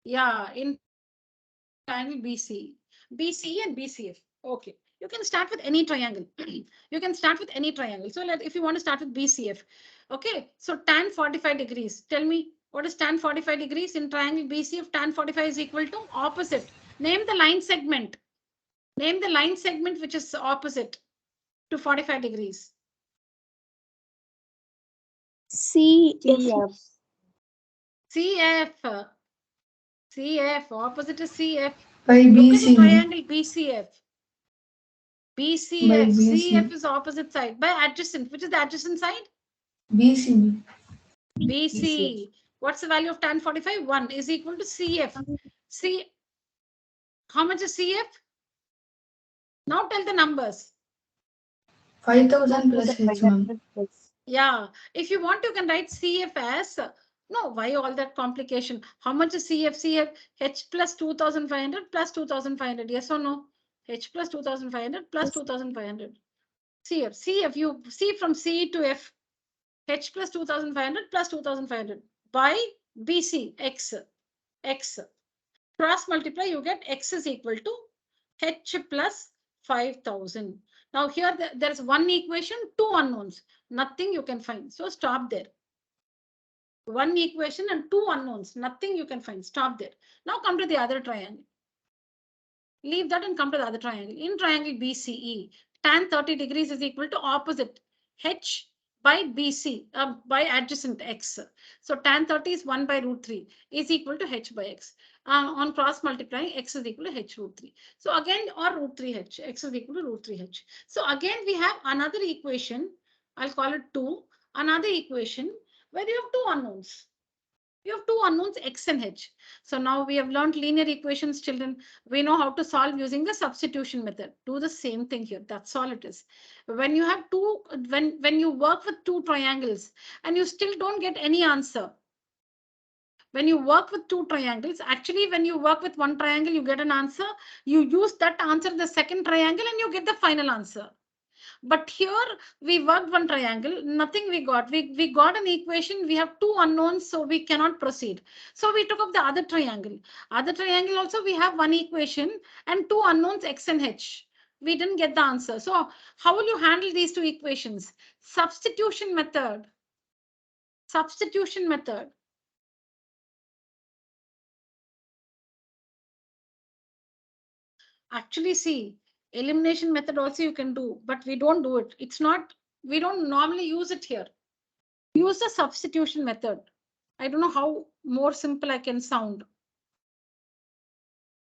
Yeah, in triangle BC. BCE and BCF. Okay. You can start with any triangle. You can start with any triangle. So if you want to start with BCF. Okay. So tan 45 degrees. Tell me what is tan 45 degrees in triangle BCF? Tan 45 is equal to opposite. Name the line segment. Name the line segment which is opposite to 45 degrees. CF. CF. CF. Opposite is CF. By Look BC. at the triangle BCF. BCF. By BC. CF is opposite side. By adjacent. Which is the adjacent side? BC. BC. What's the value of tan 45? 1 is equal to CF. C. How much is CF? Now tell the numbers. 5000 plus H, ma'am. Yeah, if you want, you can write CF as, no, why all that complication? How much is CF? CF, H plus 2500 plus 2500, yes or no? H plus 2500 plus 2500. CF, you see from C to F, H plus 2500 plus 2500 by BC, X. Cross multiply, you get X is equal to H plus 5000. Now here there's one equation, two unknowns, nothing you can find. So stop there. One equation and two unknowns, nothing you can find. Stop there. Now come to the other triangle. Leave that and come to the other triangle. In triangle BCE, tan 30 degrees is equal to opposite H by BC, by adjacent X. So tan 30 is 1 by root 3 is equal to H by X. On cross multiplying, X is equal to H root 3. So again, or root 3H, X is equal to root 3H. So again, we have another equation. I'll call it 2. Another equation where you have two unknowns. You have two unknowns, X and H. So now we have learned linear equations, children. We know how to solve using the substitution method. Do the same thing here. That's all it is. When you have two, when you work with two triangles and you still don't get any answer. When you work with two triangles, actually, when you work with one triangle, you get an answer. You use that answer in the second triangle and you get the final answer. But here we worked one triangle, nothing we got. We got an equation, we have two unknowns, so we cannot proceed. So we took up the other triangle. Other triangle also we have one equation and two unknowns X and H. We didn't get the answer. So how will you handle these two equations? Substitution method. Substitution method. Actually, see, elimination method also you can do, but we don't do it. It's not, we don't normally use it here. Use the substitution method. I don't know how more simple I can sound.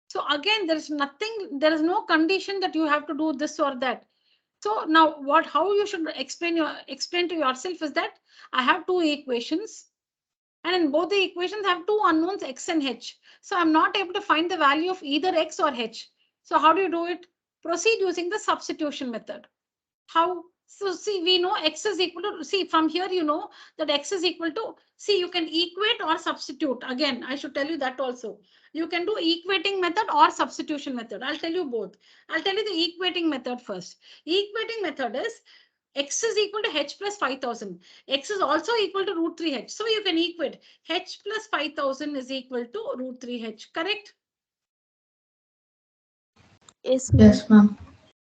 So again, there is nothing, there is no condition that you have to do this or that. So now how you should explain to yourself is that I have two equations and in both the equations I have two unknowns X and H. So I'm not able to find the value of either X or H. So how do you do it? Proceed using the substitution method. How? So see, we know X is equal to, see from here, you know that X is equal to, see, you can equate or substitute. Again, I should tell you that also. You can do equating method or substitution method. I'll tell you both. I'll tell you the equating method first. Equating method is X is equal to H plus 5000. X is also equal to root 3H. So you can equate H plus 5000 is equal to root 3H. Correct? Yes, ma'am. Yes, ma'am.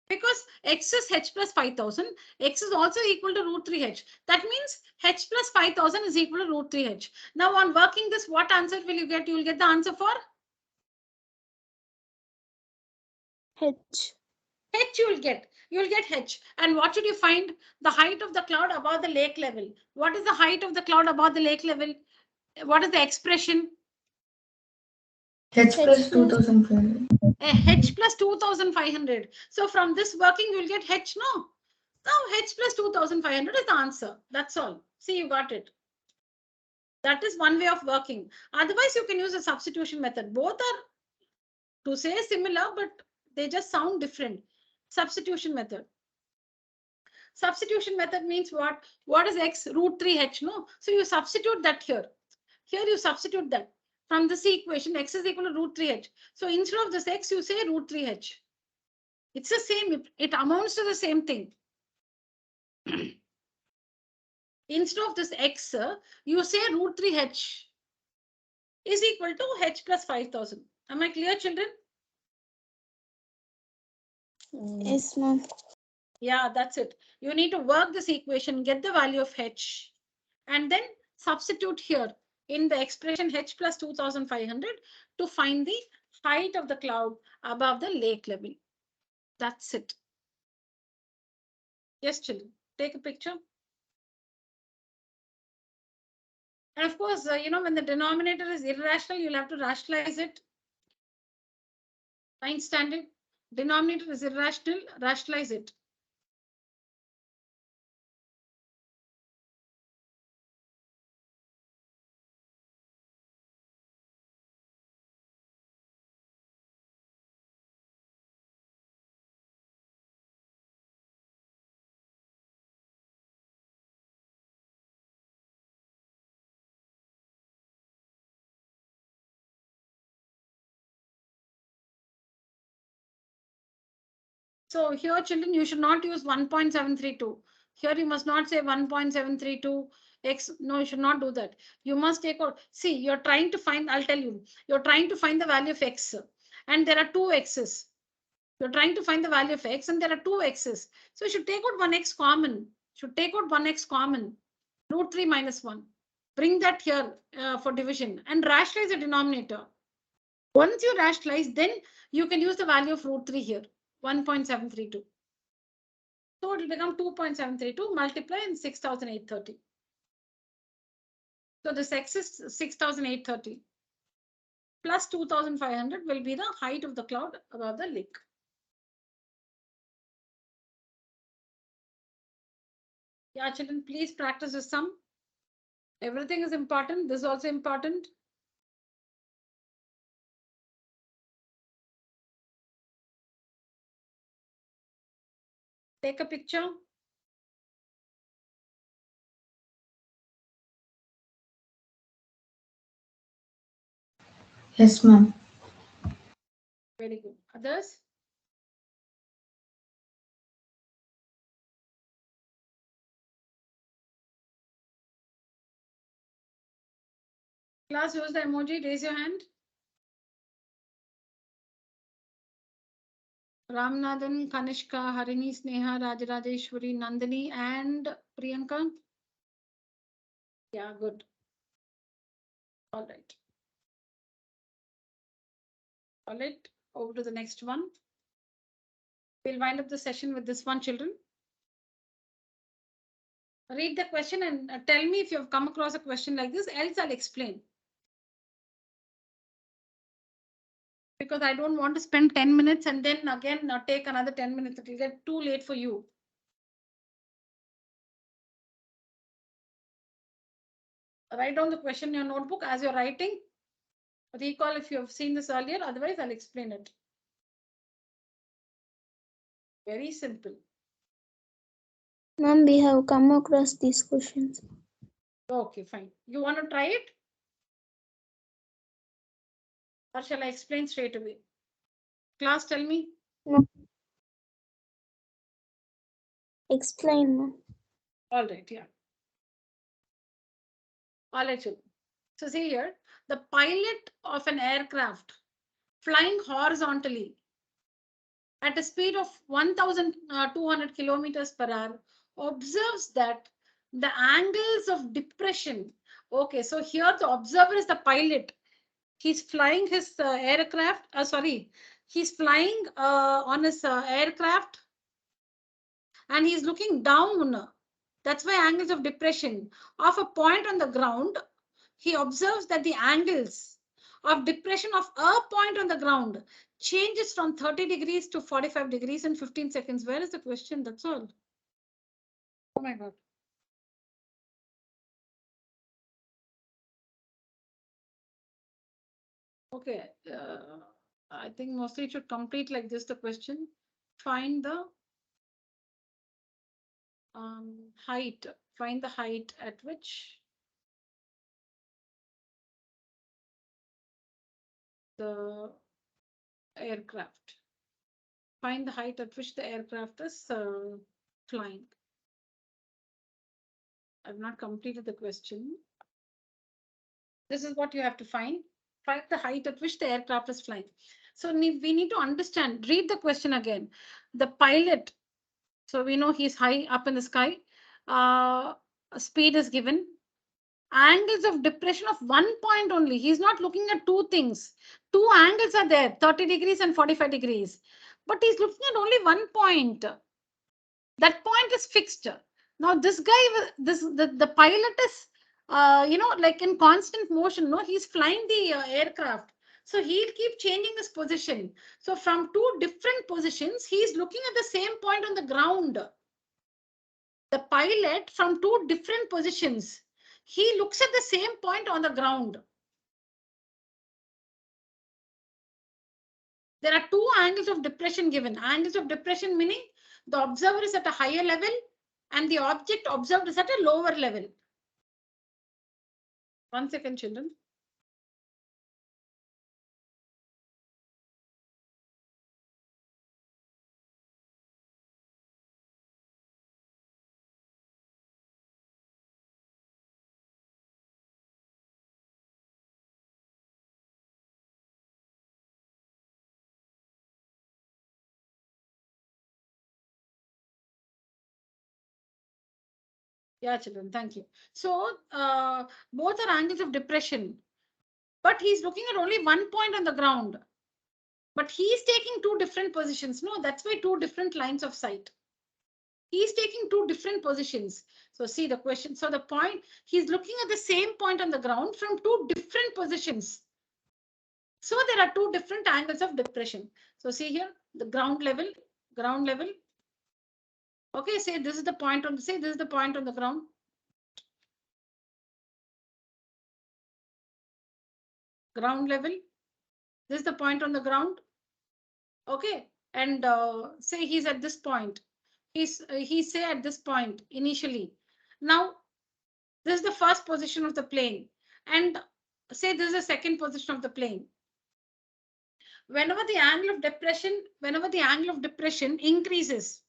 Because X is H plus 5000, X is also equal to root 3H. That means H plus 5000 is equal to root 3H. Now on working this, what answer will you get? You will get the answer for H. H you will get. You will get H. And what should you find? The height of the cloud above the lake level. What is the height of the cloud above the lake level? What is the expression? H plus 2500. H plus 2500. So from this working, you will get H, no? Now H plus 2500 is the answer. That's all. See, you got it. That is one way of working. Otherwise, you can use a substitution method. Both are, to say, similar, but they just sound different. Substitution method. Substitution method means what? What is X? Root 3H, no? So you substitute that here. Here you substitute that. From this equation, X is equal to root 3H. So instead of this X, you say root 3H. It's the same. It amounts to the same thing. Instead of this X, you say root 3H is equal to H plus 5000. Am I clear, children? Yes, ma'am. Yeah, that's it. You need to work this equation, get the value of H, and then substitute here in the expression H plus 2500 to find the height of the cloud above the lake level. That's it. Yes, children, take a picture. And of course, when the denominator is irrational, you'll have to rationalize it. 9th standard, denominator is irrational, rationalize it. So here, children, you should not use 1.732. Here you must not say 1.732 x. No, you should not do that. You must take out. See, you're trying to find, I'll tell you, you're trying to find the value of x. And there are two x's. You're trying to find the value of x and there are two x's. So you should take out 1x common. Should take out 1x common. Root 3 minus 1. Bring that here for division and rationalize the denominator. Once you rationalize, then you can use the value of root 3 here, 1.732. So it will become 2.732 multiply and 6,830. So this x is 6,830 plus 2,500 will be the height of the cloud above the lake. Yeah, children, please practice this sum. Everything is important. This is also important. Take a picture. Yes, ma'am. Very good. Others? Class, use the emoji. Raise your hand. Ramnathan, Kanishka, Harini, Sneha, Rajarajeshwari, Nandini, and Priyanka. Yeah, good. All right. All right. Over to the next one. We'll wind up the session with this one, children. Read the question and tell me if you've come across a question like this, else I'll explain. Because I don't want to spend 10 minutes and then again take another 10 minutes. It will get too late for you. Write down the question in your notebook as you're writing. Recall if you have seen this earlier, otherwise I'll explain it. Very simple. Ma'am, we have come across these questions. Okay, fine. You want to try it? Or shall I explain straight away? Class, tell me. No. Explain, ma'am. All right, yeah. All right, children. So see here, the pilot of an aircraft flying horizontally at a speed of 1,200 kilometers per hour observes that the angles of depression. Okay, so here the observer is the pilot. He's flying his aircraft. He's flying on his aircraft and he's looking down. That's why angles of depression of a point on the ground. He observes that the angles of depression of a point on the ground changes from 30 degrees to 45 degrees in 15 seconds. Where is the question? That's all. Oh my God. Okay. I think mostly it should complete like this, the question. Find the height. Find the height at which the aircraft. Find the height at which the aircraft is flying. I've not completed the question. This is what you have to find. Find the height at which the aircraft is flying. So we need to understand, read the question again. The pilot, so we know he's high up in the sky. Speed is given. Angles of depression of one point only. He's not looking at two things. Two angles are there, 30 degrees and 45 degrees. But he's looking at only one point. That point is fixed. Now this guy, the pilot is, like in constant motion. No, he's flying the aircraft. So he'll keep changing his position. So from two different positions, he's looking at the same point on the ground. The pilot from two different positions, he looks at the same point on the ground. There are two angles of depression given. Angles of depression meaning the observer is at a higher level and the object observed is at a lower level. 1 second, children. Yeah, children, thank you. So both are angles of depression, but he's looking at only one point on the ground. But he's taking two different positions. No, that's why two different lines of sight. He's taking two different positions. So see the question. So the point, he's looking at the same point on the ground from two different positions. So there are two different angles of depression. So see here, the ground level. Okay, say this is the point on, say this is the point on the ground. Ground level. This is the point on the ground. Okay, and say he's at this point. He's say at this point initially. Now this is the first position of the plane, and say this is the second position of the plane. Whenever the angle of depression increases,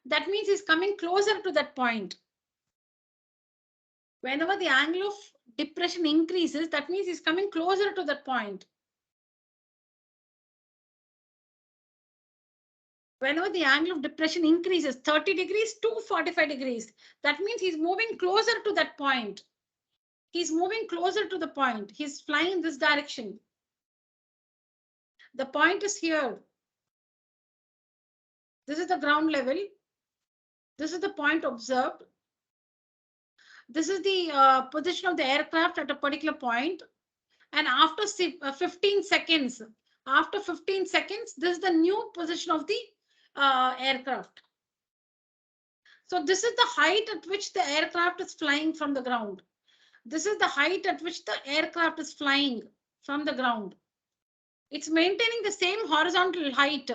that means he's coming closer to that point. Whenever the angle of depression increases, that means he's coming closer to that point. Whenever the angle of depression increases 30 degrees to 45 degrees, that means he's moving closer to that point. He's moving closer to the point. He's flying in this direction. The point is here. This is the ground level. This is the point observed. This is the position of the aircraft at a particular point. And after 15 seconds, this is the new position of the aircraft. So this is the height at which the aircraft is flying from the ground. This is the height at which the aircraft is flying from the ground. It's maintaining the same horizontal height.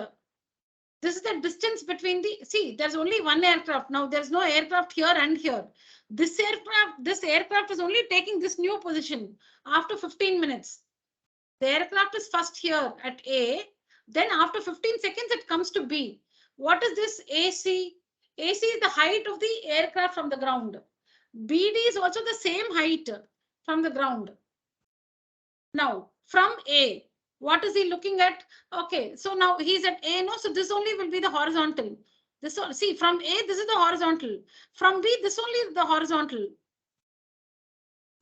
This is the distance between the, see, there's only one aircraft. Now there's no aircraft here and here. This aircraft is only taking this new position after 15 minutes. The aircraft is first here at A. Then after 15 seconds, it comes to B. What is this AC? AC is the height of the aircraft from the ground. BD is also the same height from the ground. Now, from A, what is he looking at? Okay, so now he's at A, no, so this only will be the horizontal. This, see, from A, this is the horizontal. From B, this only is the horizontal.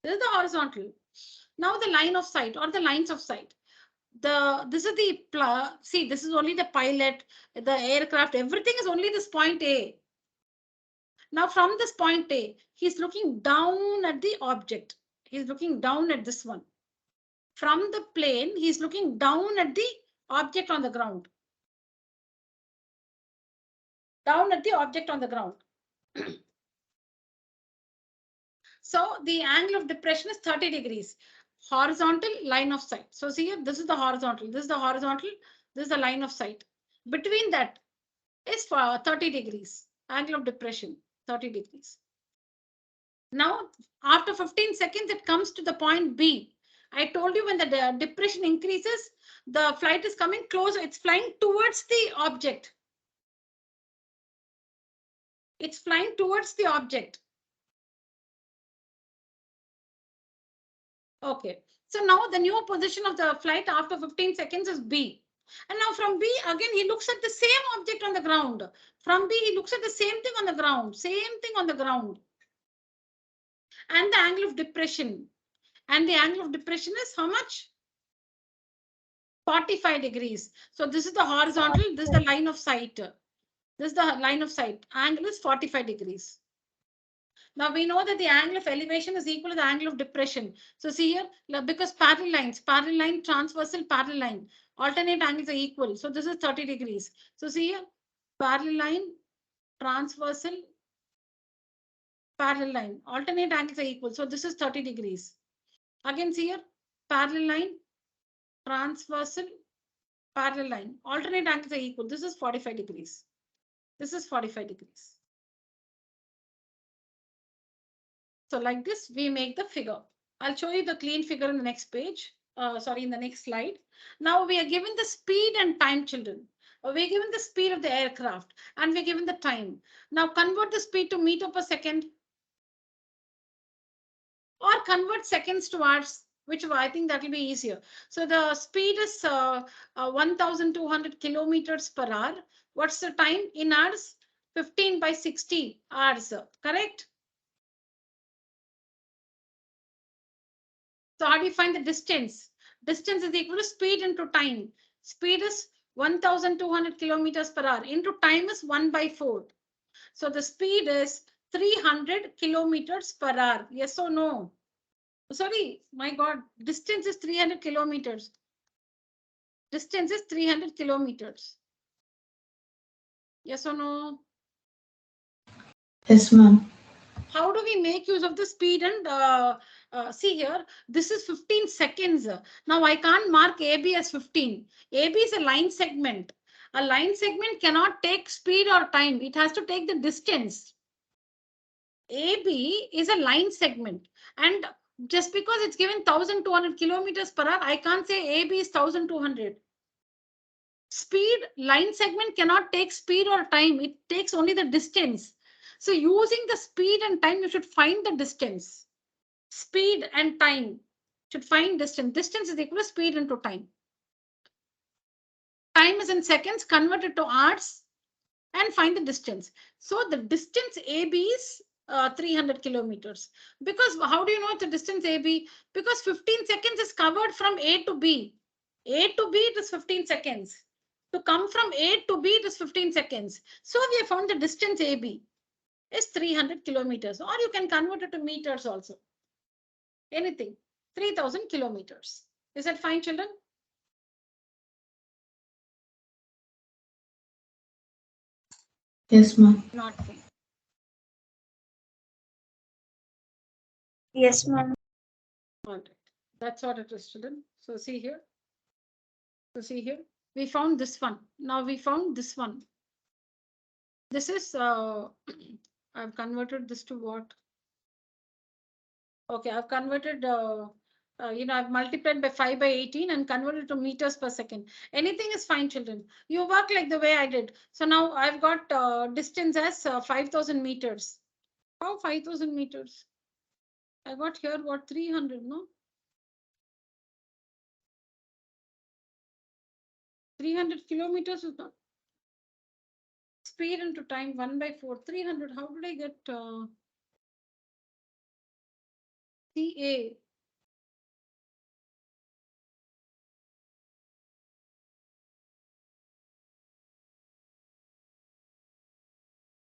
This is the horizontal. Now the line of sight or the lines of sight. This is the, see, this is only the pilot, the aircraft, everything is only this point A. Now from this point A, he's looking down at the object. He's looking down at this one. From the plane, he's looking down at the object on the ground. Down at the object on the ground. So the angle of depression is 30 degrees. Horizontal line of sight. So see here, this is the horizontal. This is the horizontal. This is the line of sight. Between that is for 30 degrees. Angle of depression, 30 degrees. Now, after 15 seconds, it comes to the point B. I told you when the depression increases, the flight is coming closer. It's flying towards the object. It's flying towards the object. Okay. So now the new position of the flight after 15 seconds is B. And now from B, again, he looks at the same object on the ground. From B, he looks at the same thing on the ground. Same thing on the ground. And the angle of depression. And the angle of depression is how much? 45 degrees. So this is the horizontal. This is the line of sight. This is the line of sight. Angle is 45 degrees. Now we know that the angle of elevation is equal to the angle of depression. So see here, because parallel lines, parallel line, transversal, parallel line, alternate angles are equal. So this is 30 degrees. So see here, parallel line, transversal, parallel line, alternate angles are equal. So this is 30 degrees. Again, see here, parallel line, transversal, parallel line, alternate angles are equal. This is 45 degrees. This is 45 degrees. So like this, we make the figure. I'll show you the clean figure in the next page. In the next slide. Now we are given the speed and time, children. We're given the speed of the aircraft and we're given the time. Now convert the speed to meter per second. Or convert seconds to hours, which I think that will be easier. So the speed is 1,200 kilometers per hour. What's the time in hours? 15 by 60 hours, correct? So how do you find the distance? Distance is equal to speed into time. Speed is 1,200 kilometers per hour into time is 1/4. So the speed is 300 kilometers per hour. Yes or no? Sorry, my God, distance is 300 kilometers. Distance is 300 kilometers. Yes or no? Yes, ma'am. How do we make use of the speed? And see here, this is 15 seconds. Now I can't mark AB as 15. AB is a line segment. A line segment cannot take speed or time. It has to take the distance. AB is a line segment. And just because it's given 1,200 kilometers per hour, I can't say AB is 1,200. Speed, line segment cannot take speed or time. It takes only the distance. So using the speed and time, you should find the distance. Speed and time should find distance. Distance is equal to speed into time. Time is in seconds, convert it to hours and find the distance. So the distance AB is 300 kilometers. Because how do you know it's a distance AB? Because 15 seconds is covered from A to B. A to B, it is 15 seconds. To come from A to B, it is 15 seconds. So we have found the distance AB is 300 kilometers, or you can convert it to meters also. Anything, 3,000 kilometers. Is that fine, children? Yes, ma'am. Not fine. Yes, ma'am. All right. That's what it is, children. So see here. So see here. We found this one. Now we found this one. This is, I've converted this to what? Okay, I've converted, I've multiplied by 5/18 and converted to meters per second. Anything is fine, children. You work like the way I did. So now I've got distance as 5,000 meters. How 5,000 meters? I got here what 300, no? 300 kilometers is not. Speed into time 1/4. 300. How did I get CA?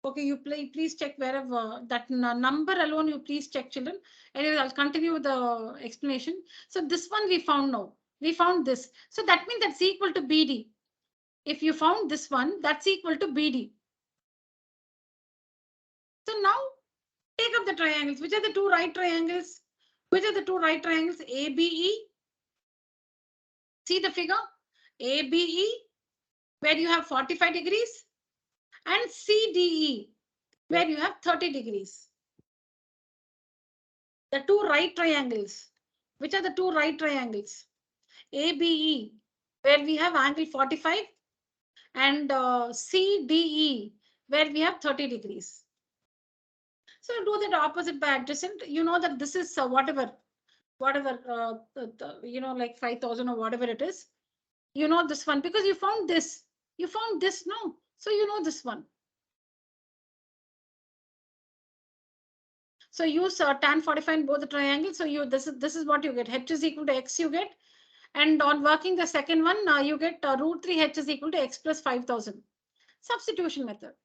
Okay, you please check wherever that number alone, you please check, children. Anyway, I'll continue with the explanation. So this one we found now. We found this. So that means that's equal to BD. If you found this one, that's equal to BD. So now take up the triangles. Which are the two right triangles? Which are the two right triangles? ABE. See the figure? ABE, where you have 45 degrees, and CDE, where you have 30 degrees. The two right triangles. Which are the two right triangles? ABE, where we have angle 45, and CDE, where we have 30 degrees. So do that opposite by adjacent. You know that this is whatever, like 5,000 or whatever it is. You know this one because you found this. You found this, no? So you know this one. So use tan 45 in both the triangles. So this is what you get. H is equal to x you get. And on working the second one, you get √3 h is equal to x plus 5,000. Substitution method.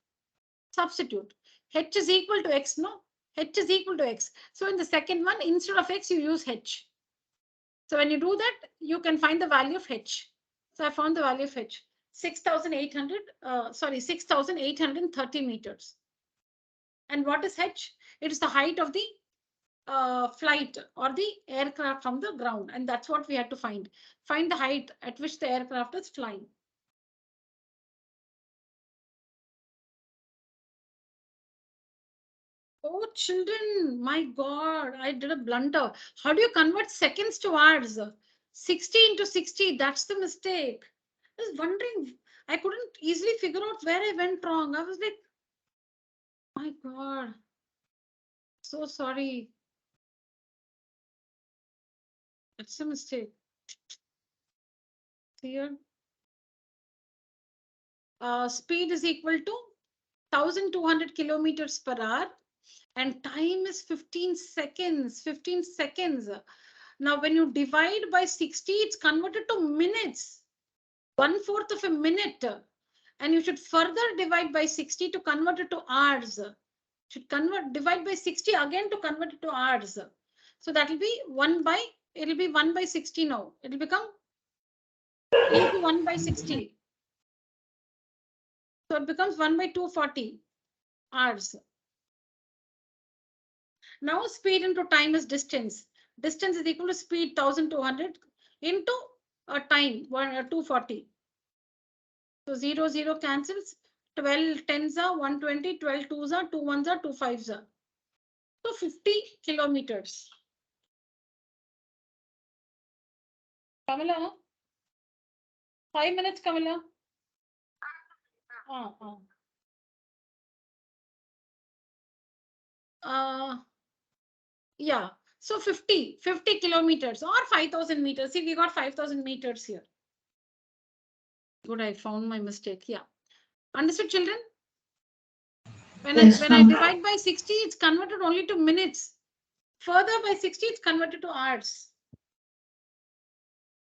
Substitute. H is equal to x, no? H is equal to x. So in the second one, instead of x, you use h. So when you do that, you can find the value of h. So I found the value of h. 6,830 meters. And what is h? It is the height of the flight or the aircraft from the ground. And that's what we had to find. Find the height at which the aircraft is flying. Oh, children, my God, I did a blunder. How do you convert seconds to hours? 60 into 60, that's the mistake. I was wondering, I couldn't easily figure out where I went wrong. I was like, my God, so sorry. That's a mistake. Here. Speed is equal to 1,200 kilometers per hour and time is 15 seconds. 15 seconds. Now, when you divide by 60, it's converted to minutes, 1/4 of a minute. And you should further divide by 60 to convert it to hours. Should divide by 60 again to convert it to hours. So that will be 1 by 60 now. It will become into 1 by 60. So it becomes 1 by 240 hours. Now speed into time is distance. Distance is equal to speed 1200 into a time 240. So 0, 0 cancels. 12 tens are 120, 12 twos are 2 ones are 2 fives are. So 50 kilometers. Kamala, 5 minutes, Kamala. Yeah, so 50 kilometers or 5,000 meters. See, we got 5,000 meters here. Good, I found my mistake. Yeah. Understood, children? When I divide by 60, it's converted only to minutes. Further by 60, it's converted to hours.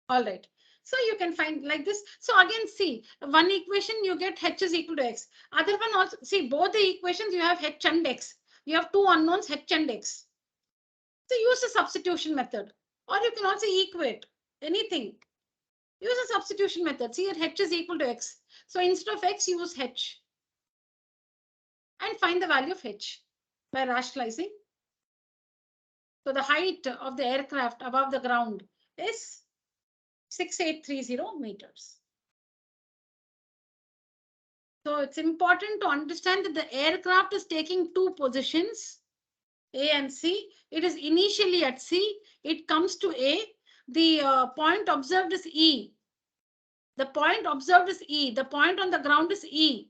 All right. So you can find like this. So again, see, one equation you get h is equal to x. Other one also, see, both the equations you have h and x. You have two unknowns, h and x. So use the substitution method, or you can also equate anything. Use a substitution method. See, here h is equal to x. So instead of x, use h. And find the value of h by rationalizing. So the height of the aircraft above the ground is 6830 meters. So it's important to understand that the aircraft is taking two positions, A and C. It is initially at C. It comes to A. The point observed is E. The point observed is E. The point on the ground is E.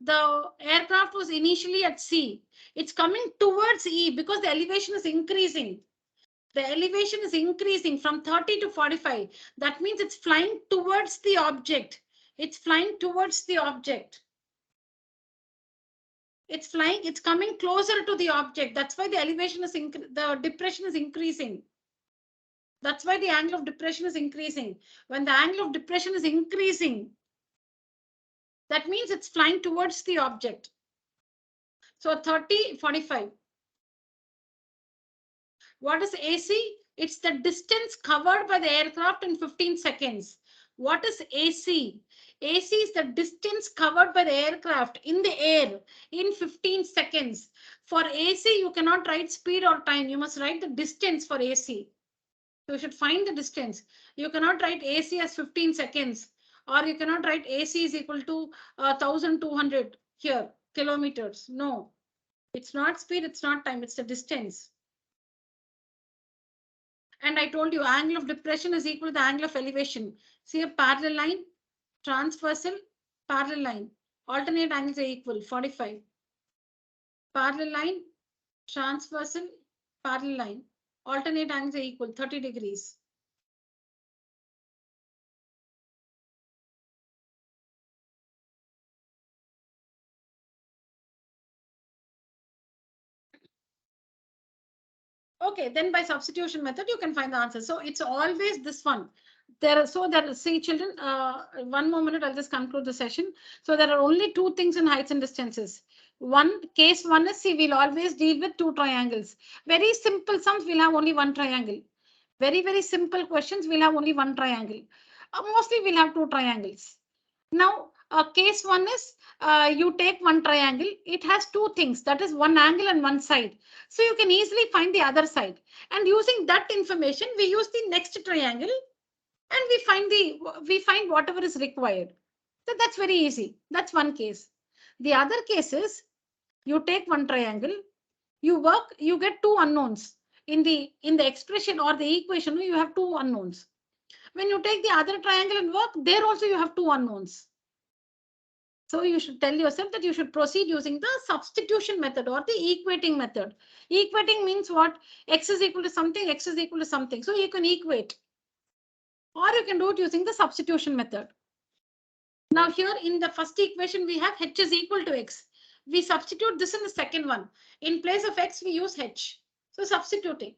The aircraft was initially at C. It's coming towards E because the elevation is increasing. The elevation is increasing from 30 to 45. That means it's flying towards the object. It's flying towards the object. It's flying, it's coming closer to the object. That's why the elevation is, the depression is increasing. That's why the angle of depression is increasing. When the angle of depression is increasing, that means it's flying towards the object. So 30, 45. What is AC? It's the distance covered by the aircraft in 15 seconds. What is AC? AC is the distance covered by the aircraft in the air in 15 seconds. For AC, you cannot write speed or time. You must write the distance for AC. So you should find the distance. You cannot write AC as 15 seconds, or you cannot write AC is equal to 1200 here, kilometers. No, it's not speed, it's not time, it's the distance. And I told you angle of depression is equal to the angle of elevation. See a parallel line, transversal, parallel line. Alternate angles are equal, 45. Parallel line, transversal, parallel line. Alternate angles are equal, 30 degrees. Okay, then by substitution method, you can find the answer. So it's always this one. See children, 1 more minute, I'll just conclude the session. So there are only two things in heights and distances. Case one is, see, we'll always deal with two triangles. Very simple sums, we'll have only one triangle. Very, very simple questions, we'll have only one triangle. Mostly we'll have two triangles. Now, case one is, you take one triangle. It has two things, that is one angle and one side. So you can easily find the other side. And using that information, we use the next triangle and we find whatever is required. So that's very easy. That's one case. The other case is, you take one triangle, you work, you get two unknowns. In the expression or the equation, you have two unknowns. When you take the other triangle and work, there also you have two unknowns. So you should tell yourself that you should proceed using the substitution method or the equating method. Equating means what? X is equal to something, x is equal to something. So you can equate. Or you can do it using the substitution method. Now here in the first equation, we have h is equal to x. We substitute this in the second one. In place of x, we use h. So substituting.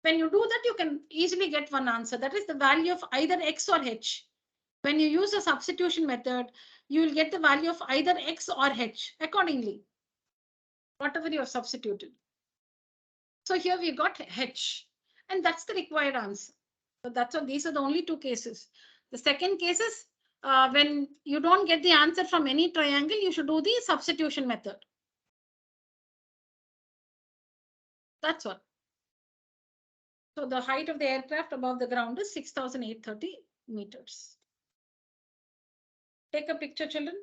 When you do that, you can easily get one answer. That is the value of either x or h. When you use the substitution method, you will get the value of either x or h accordingly, whatever you have substituted. So here we got h, and that's the required answer. So that's all. These are the only two cases. The second case is when you don't get the answer from any triangle, you should do the substitution method. That's all. So the height of the aircraft above the ground is 6,830 meters. Take a picture, children.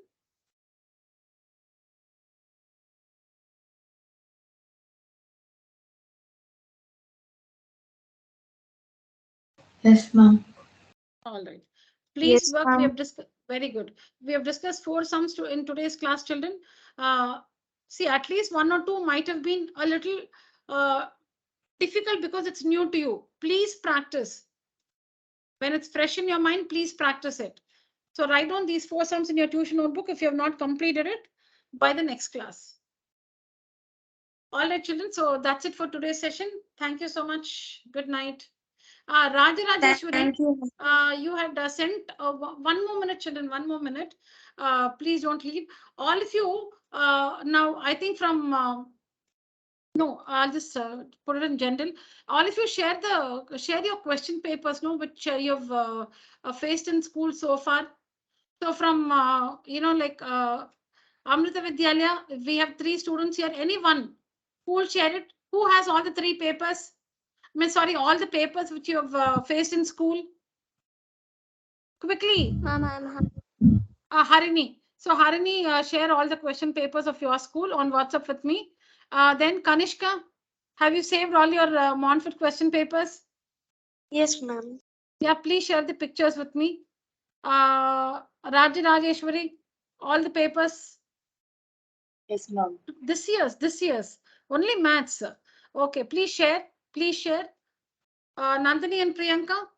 Yes, ma'am. All right. Please Yes, work. ma'am. We have discussed. Very good. We have discussed 4 sums in today's class, children. See, at least 1 or 2 might have been a little difficult because it's new to you. Please practice. When it's fresh in your mind, please practice it. So write down these 4 sums in your tuition notebook if you have not completed it by the next class. All right, children. So that's it for today's session. Thank you so much. Good night. Rajarajeshwari, Thank you. you had sent 1 more minute, children, 1 more minute. Please don't leave. All of you, now I think from, no, I'll just put it in general. All of you share your question papers, no, which you've faced in school so far. So from, like Amrita Vidyalaya, we have 3 students here. Anyone who will share it? Who has all the 3 papers? I mean, sorry, all the papers which you have faced in school. Quickly. Ma'am, I'm Harini. So Harini, share all the question papers of your school on WhatsApp with me. Then Kanishka, have you saved all your Montfort question papers? Yes, ma'am. Yeah, please share the pictures with me. Rajarajeshwari, all the papers. Yes, ma'am. This year's. Only maths. Okay, please share. Please share. Nandini and Priyanka.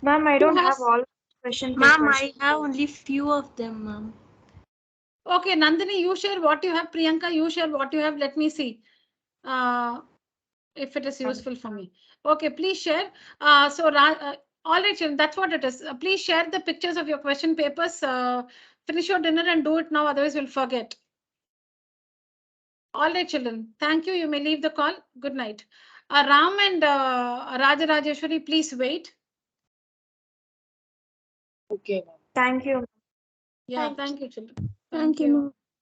Ma'am, I Who don't has- have all question Ma'am, papers. I have only few of them, ma'am. Okay, Nandini, you share what you have. Priyanka, you share what you have. Let me see if it is useful for me. Okay, please share. All right, children, that's what it is. Please share the pictures of your question papers. Finish your dinner and do it now, otherwise we'll forget. All right, children. Thank you. You may leave the call. Good night. Ram and Rajarajeshwari, please wait. Okay, ma'am. Thank you. Yeah, thank you, children. Thank you, ma'am.